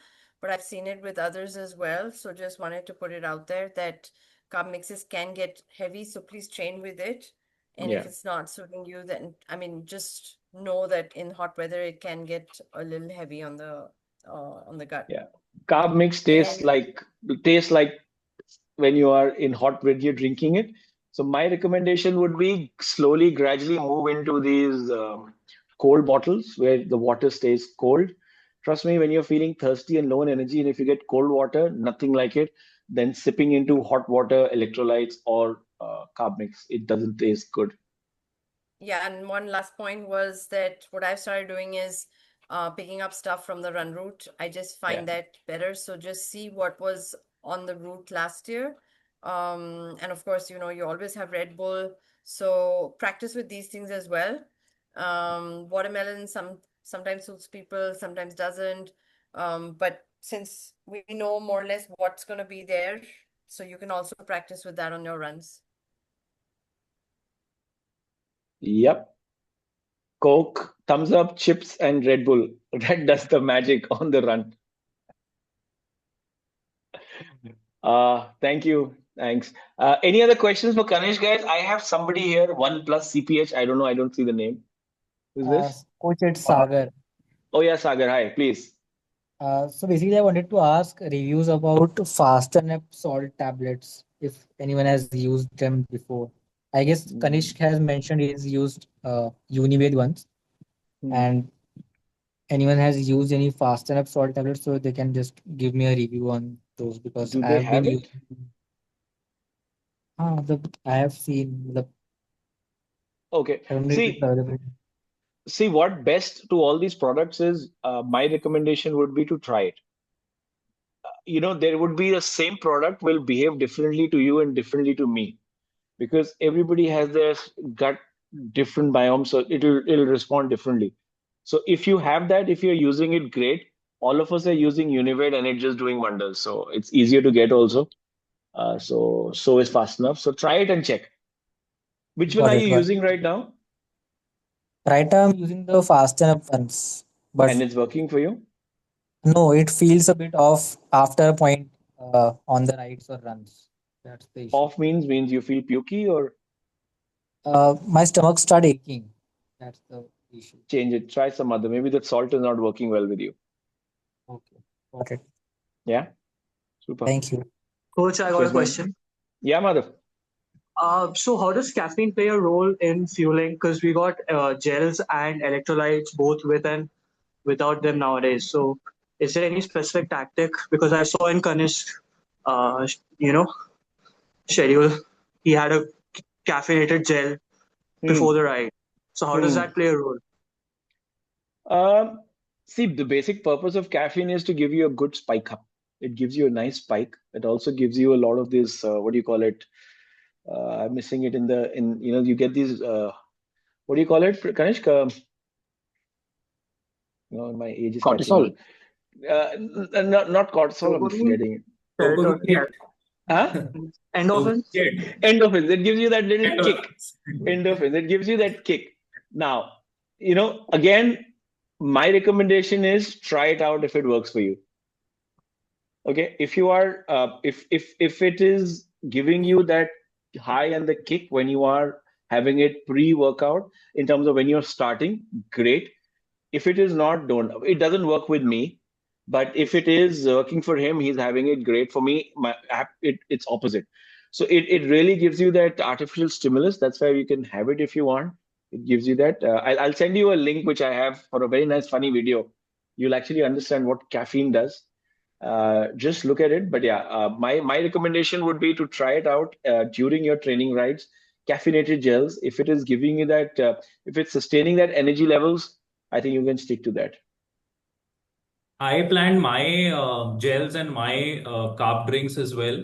but I've seen it with others as well. So just wanted to put it out there that carb mixes can get heavy. So please train with it. And if Yeah. it's not suiting you, then I mean, just know that in hot weather, it can get a little heavy on the gut. Yeah. Carb mix And tastes like when you are in hot when you're drinking it. So my recommendation would be slowly, gradually move into these cold bottles where the water stays cold. Trust me, when you're feeling thirsty and low on energy, and if you get cold water, nothing like it, then sipping into hot water, electrolytes, or carb mix, it doesn't taste good. yeah, and one last point was that what I've started doing is picking up stuff from the run route. I just Yeah. find that better. So just see what was on the route last year. And of course, you always have Red Bull. So practice with these things as well. Watermelon sometimes suits people, sometimes doesn't. But since we know more or less what's going to be there, so you can also practice with that on your runs. Yep. Coke, thumbs up, chips, and Red Bull. That does the magic on the run. Thank you. Thanks. Any other questions for Kanish, guys? I have somebody here, 1+CPH. I don't know. I don't see the name. Who's this? Coach, it's Sagar. Oh, yeah, Sagar. Hi, please. So basically, I wanted to ask reviews about Fastenap salt tablets, if anyone has used them before. I guess Kanishk has mentioned he's used Unimed once, and anyone has used any Fastenap salt tablets, so they can just give me a review on those because Do I they have been have it? using. I have seen the. Okay. I don't know if it's available. See, what best to all these products is my recommendation would be to try it. There would be the same product will behave differently to you and differently to me because everybody has their gut different biome, so it'll respond differently. So if you have that, if you're using it, great. All of us are using Unived and it's just doing wonders. So it's easier to get also. So is fast enough. So try it and check. Which one Got are it, you got it. using right now? Right now, I'm using the Fastenap ones, but And it's working for you? no, it feels a bit off after a point on the rides or runs. That's the issue. Off means you feel pukey or My stomach start aching. That's the issue. change it. Try some other. Maybe the salt is not working well with you. Okay, got it. Yeah? Super. Thank you. Coach, I got a Cheers, man. question. Yeah, Madhav. So how does caffeine play a role in fueling? Because we got gels and electrolytes both with and without them nowadays. So is there any specific tactic? Because I saw in Kanish's, schedule, he had a caffeinated gel before the ride. So how does that play a role? See, the basic purpose of caffeine is to give you a good spike up. It gives you a nice spike. It also gives you a lot of this, what do you call it? I'm missing it you get these, what do you call it, Kanishk? My age is Cortisol. not cortisol, I'm forgetting it. Huh? Endorphins? Endorphins. It gives you that little kick. Endorphins. It gives you that kick. Now, again, my recommendation is try it out if it works for you. Okay. If you are, if it is giving you that high and the kick when you are having it pre-workout in terms of when you're starting, great. If it is not, don't. It doesn't work with me. But if it is working for him, he's having it great. For me, it's opposite. So it really gives you that artificial stimulus. That's why you can have it if you want. It gives you that. I'll send you a link which I have for a very nice funny video. You'll actually understand what caffeine does. Just look at it. But yeah, my recommendation would be to try it out during your training rides. Caffeinated gels. If it is giving you that, if it's sustaining that energy levels, I think you can stick to that. I planned my gels and my carb drinks as well,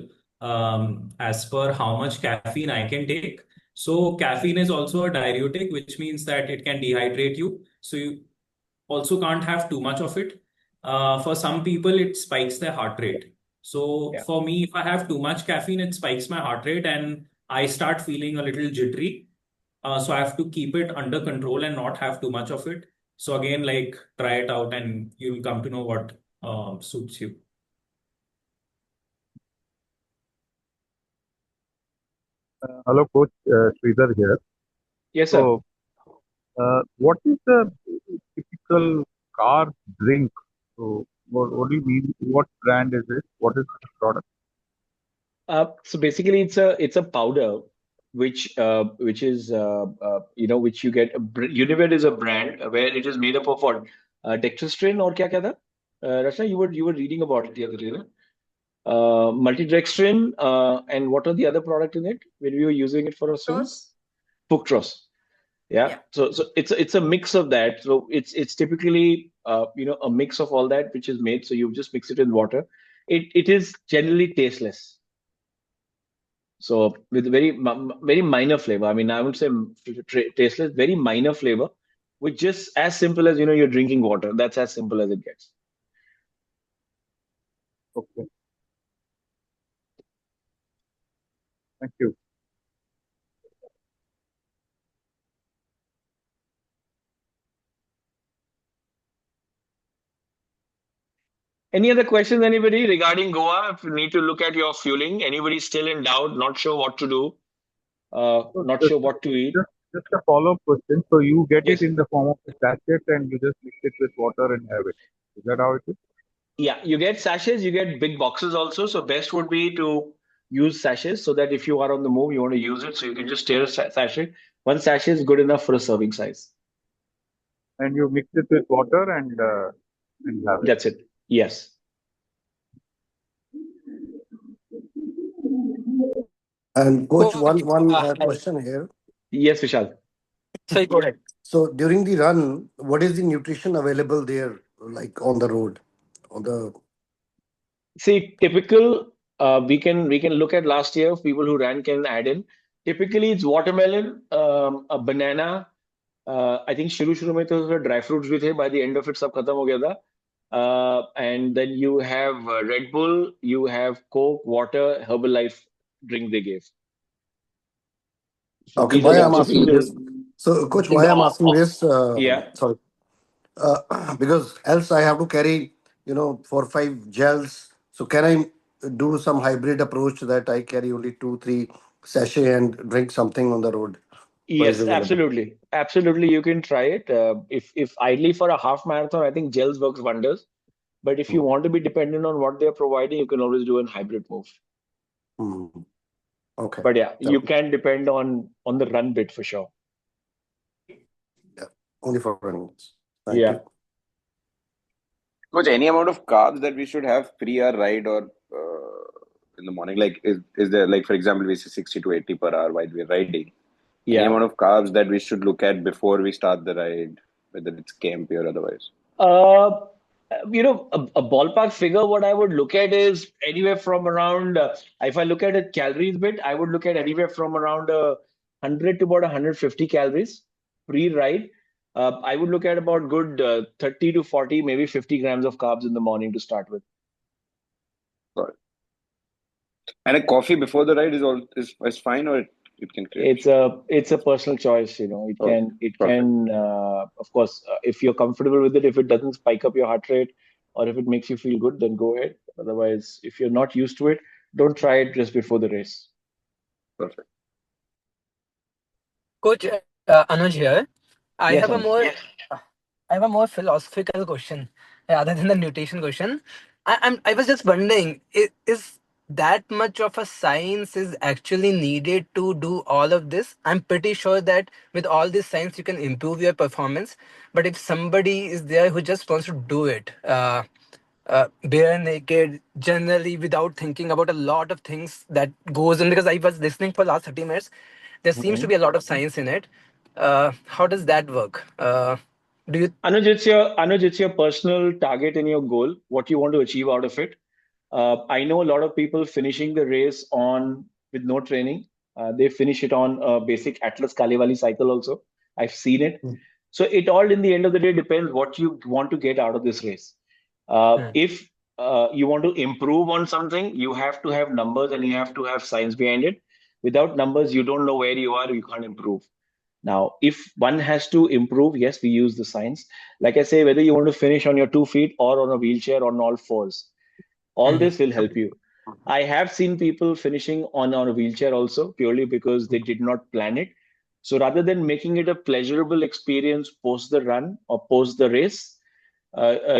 as per how much caffeine I can take. So caffeine is also a diuretic, which means that it can dehydrate you. So you also can't have too much of it. For some people, it spikes their heart rate. So Yeah. for me, if I have too much caffeine, it spikes my heart rate and I start feeling a little jittery. So I have to keep it under control and not have too much of it. So again, like try it out and you'll come to know what suits you. Hello, Coach Sridhar here. Yes, sir. So, what is the typical carb drink? So, what do you mean? What brand is it? What is the product? So basically, it's a powder which is which you get. Unived is a brand where it is made up of what dextrose or क्या था? Rachna, you were reading about it the other day, no? Multidextrin, and what are the other product in it when we were using it for our swims? Fructose. Yeah. Yeah. So it's a mix of that. So it's typically a mix of all that which is made. So you just mix it in water. It is generally tasteless. So with very minor flavor. I mean, I would say tasteless, very minor flavor, which just as simple as you're drinking water. That's as simple as it gets. Okay. Thank you. Any other questions, anybody, regarding Goa? If you need to look at your fueling, anybody still in doubt, not sure what to do, not sure what to eat? Just a follow-up question. So you get Yes. it in the form of a sachet and you just mix it with water and have it. Is that how it is? Yeah, you get sachets, you get big boxes also. So best would be to use sachets so that if you are on the move, you want to use it. So you can just tear a sachet. One sachet is good enough for a serving size. And you mix it with water and have it. That's it. Yes. And coach, one question here. Yes, Vishal. Sorry, go ahead. So during the run, what is the nutrition available there, like on the road, on the? See, typical. We can look at last year. People who ran can add in. Typically, it's watermelon, a banana. I think शुरू में तो dry fruits भी थे. By the end of it, सब खत्म हो गया था. And then you have Red Bull, you have Coke, water, Herbalife drink they gave. So Okay, these why are I'm the asking typical. this? So, coach, why I'm asking this? Yeah. Sorry, because else I have to carry, 4-5 gels. So can I do some hybrid approach that I carry only 2-3 sachet and drink something on the road? What is Yes, available? absolutely. Absolutely, you can try it. If ideally for a half marathon, I think gels works wonders. But if you want to be dependent on what they're providing, you can always do a hybrid move. Okay. But yeah, you can depend on the run bit for sure. Yeah, only for running. Thank Yeah. you. Coach, any amount of carbs that we should have pre our ride or in the morning? Like, is there, like, for example, we say 60 to 80 per hour while we're riding? Any Yeah. amount of carbs that we should look at before we start the ride, whether it's KMP or otherwise? A ballpark figure, what I would look at is anywhere from around, if I look at a calories bit, I would look at anywhere from around 100 to about 150 calories pre-ride. I would look at about good 30 to 40, maybe 50 grams of carbs in the morning to start with. Got it. And a coffee before the ride is fine, or it can create. It's a personal choice, It Okay, can of course, if you're comfortable with it, if it doesn't spike up your heart rate or if it makes you feel good, then go ahead. Otherwise, if you're not used to it, don't try it just before the race. Perfect. Coach, Anuj here. I Yes, have a Anuj. more philosophical question other than the nutrition question. I was just wondering, is that much of a science is actually needed to do all of this? I'm pretty sure that with all this science you can improve your performance, but if somebody is there who just wants to do it bare naked, generally without thinking about a lot of things that goes in, because I was listening for last 30 minutes, there seems to be a lot of science in it. How does that work? Do you? Anuj, it's your personal target and your goal, what you want to achieve out of it. I know a lot of people finishing the race with no training. They finish it on a basic Atlas Kalewali cycle also. I've seen it. So it all, in the end of the day, depends what you want to get out of this race. If you want to improve on something, you have to have numbers and you have to have science behind it. Without numbers, you don't know where you are, you can't improve. Now, if one has to improve, yes, we use the science. Like I say, whether you want to finish on your 2 feet or on a wheelchair or on all fours, all this will help you. I have seen people finishing on a wheelchair also, purely because they did not plan it. So rather than making it a pleasurable experience post the run or post the race,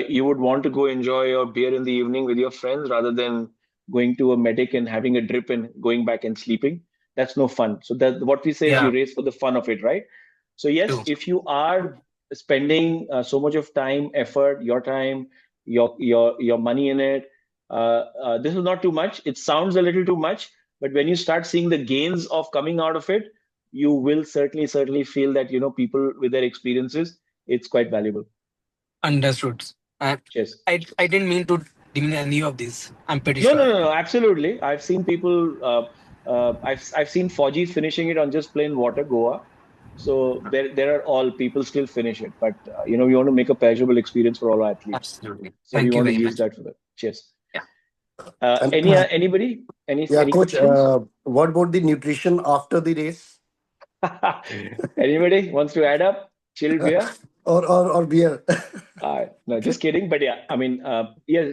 you would want to go enjoy your beer in the evening with your friends rather than going to a medic and having a drip and going back and sleeping. That's no fun. So that what we say is you race for the fun of it, right? So yes, if you are spending so much of time, effort, your time, your money in it, this is not too much. It sounds a little too much, but when you start seeing the gains of coming out of it, you will certainly feel that people with their experiences, it's quite valuable. Understood. Yes. I didn't mean to demean any of these. I'm pretty No, sure. no, absolutely. I've seen people. I've seen Fauji finishing it on just plain water, Goa. So there are all people still finish it, but we want to make a pleasurable experience for all our athletes. Absolutely. So Thank we you want to very use much. that for that. Cheers. Yeah. Anybody? Any Coach, questions? what about the nutrition after the race? Anybody wants to add up? Chilled beer? or beer? No, just kidding. But yeah, I mean,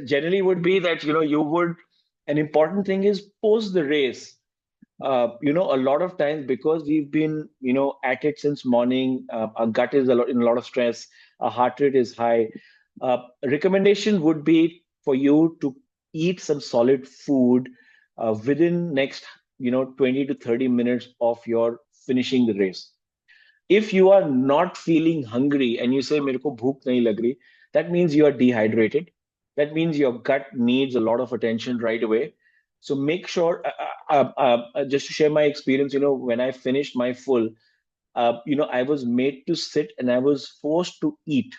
generally would be that, you would, an important thing is post the race. A lot of times because we've been, at it since morning, our gut is in a lot of stress, our heart rate is high. Recommendation would be for you to eat some solid food within next, 20 to 30 minutes of your finishing the race. If you are not feeling hungry and you say, "Mere ko bhook nahi lag rahi," that means you are dehydrated. That means your gut needs a lot of attention right away. So make sure, just to share my experience, when I finished my full, I was made to sit and I was forced to eat.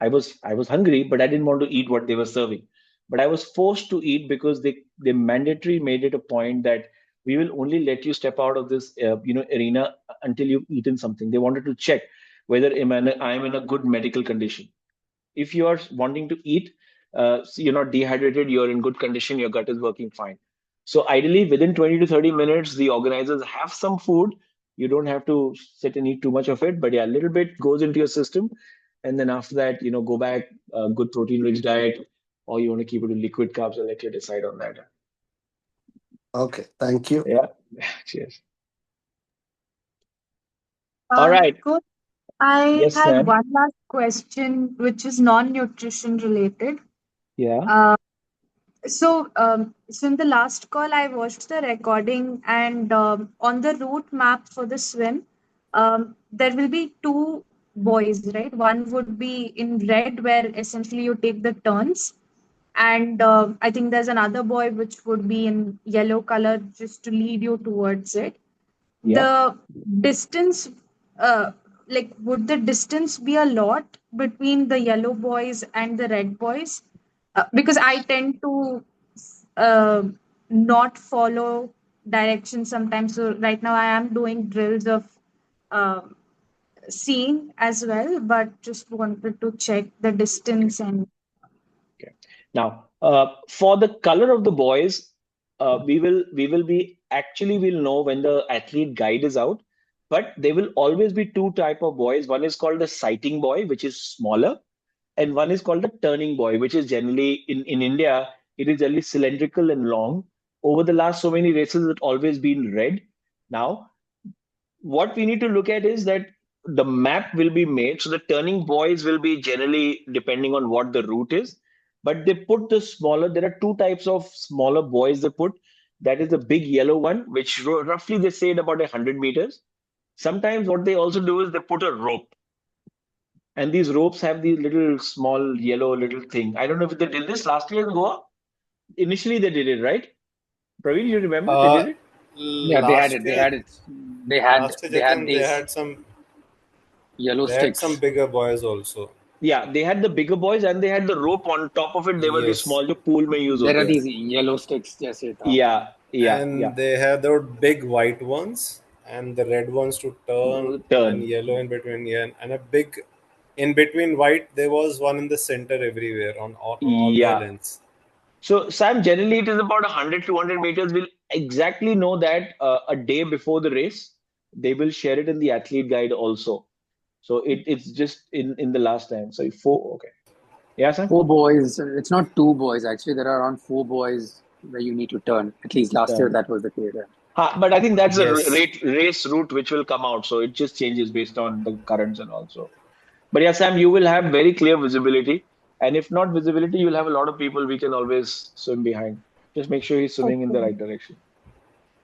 I was hungry, but I didn't want to eat what they were serving. But I was forced to eat because they mandatory made it a point that we will only let you step out of this arena until you've eaten something. They wanted to check whether I'm in a good medical condition. If you are wanting to eat, so you're not dehydrated, you're in good condition, your gut is working fine. So ideally, within 20 to 30 minutes, the organizers have some food. You don't have to sit and eat too much of it, but yeah, a little bit goes into your system. And then after that, go back, good protein-rich diet, or you want to keep it to liquid carbs, I'll let you decide on that. Okay, thank you. Yeah, cheers. All right. Coach, I Yes, had ma'am. one last question, which is non-nutrition related. Yeah. So in the last call, I watched the recording, and on the route map for the swim, there will be two buoys, right? One would be in red, where essentially you take the turns, and I think there's another buoy which would be in yellow color just to lead you towards it. Yeah. The distance, would the distance be a lot between the yellow buoys and the red buoys? Because I tend to uh, not follow directions sometimes. So right now I am doing drills of seeing as well, but just wanted to check the distance and. Okay. Now, for the color of the buoys, we'll know when the athlete guide is out, but there will always be two type of buoys. One is called the sighting buoy, which is smaller, and one is called the turning buoy, which is generally in India, it is generally cylindrical and long. Over the last so many races, it's always been red. Now, what we need to look at is that the map will be made. So the turning buoys will be generally depending on what the route is, but they put the smaller, there are two types of smaller buoys they put. That is the big yellow one, which roughly they say about 100 meters. Sometimes what they also do is they put a rope. And these ropes have these little small yellow little thing. I don't know if they did this last year in Goa. Initially they did it, right? Praveen, you remember they did it? Yeah, they had it. They had it. They had Last year, they had Jatin, these they had some yellow they had sticks. some bigger boys also. Yeah, they had the bigger boys and they had the rope on top of it. They were the Yes. small, the pool may use. There are these yellow sticks, Jaise. Yeah. Yeah, and yeah. they have the big white ones and the red ones to turn, and Turn. yellow in between. Yeah, and a big in between white. There was one in the center everywhere on all their Yeah. lengths. So, Sam, generally it is about 100, 200 meters. We'll exactly know that a day before the race. They will share it in the athlete guide also. So it's just in the last time. So four, okay. Yeah, Sam? 4 boys. It's not 2 boys, actually. There are around 4 boys where you need to turn. At least last year, Turn. that was the case. But I think that's a Yes. race route which will come out. So it just changes based on the currents and also. But yeah, Sam, you will have very clear visibility. And if not visibility, you'll have a lot of people we can always swim behind. Just make sure he's swimming in the Okay. right direction.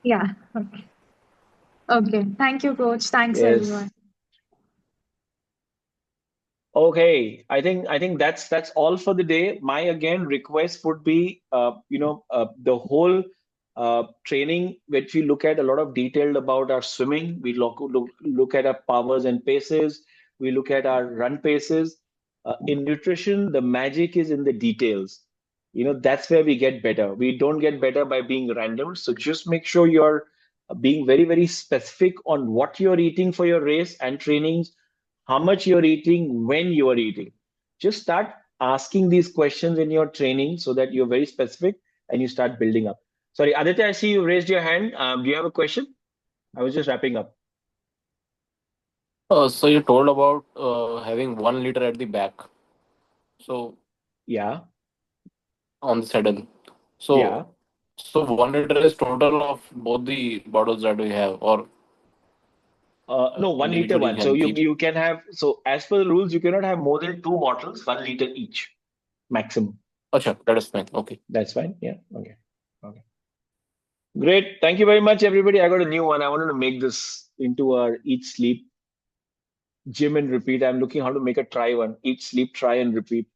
Yeah. Okay. Okay. Thank you, coach. Thanks, Yes. everyone. Okay, I think that's all for the day. My again request would be, the whole training which we look at a lot of detailed about our swimming. We look at our powers and paces. We look at our run paces. In nutrition, the magic is in the details. That's where we get better. We don't get better by being random. So just make sure you're being very, very specific on what you're eating for your race and trainings, how much you're eating, when you are eating. Just start asking these questions in your training so that you're very specific and you start building up. Sorry, Aditya, I see you raised your hand. Do you have a question? I was just wrapping up. So you told about having 1 liter at the back. So Yeah, on the saddle. yeah. So 1 liter is total of both the bottles that we have, or No, 1 liter individually one. So can you keep. you can have, so as per the rules, you cannot have more than 2 bottles, 1 liter each, maximum. Acha, that is fine. Okay. That's fine. Yeah. Okay. Okay. Great. Thank you very much, everybody. I got a new one. I wanted to make this into our eat, sleep, gym, and repeat. I'm looking how to make a try one. Eat, sleep, try, and repeat.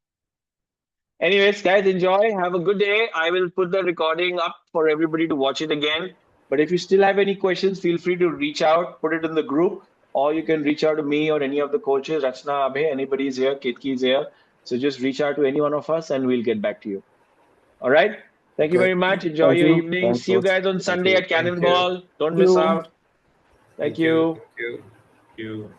Anyways, guys, enjoy. Have a good day. I will put the recording up for everybody to watch it again. But if you still have any questions, feel free to reach out, put it in the group, or you can reach out to me or any of the coaches. Rachna, Abhay, anybody's here. Ketki is here. So just reach out to any one of us and we'll get back to you. All right. Thank you Okay. very much. Enjoy Thank your you. evening. Thanks, See you coach. guys on Thank Sunday you. at Thank you. Cannonball. Don't Thank miss you. out. Thank you. Thank you.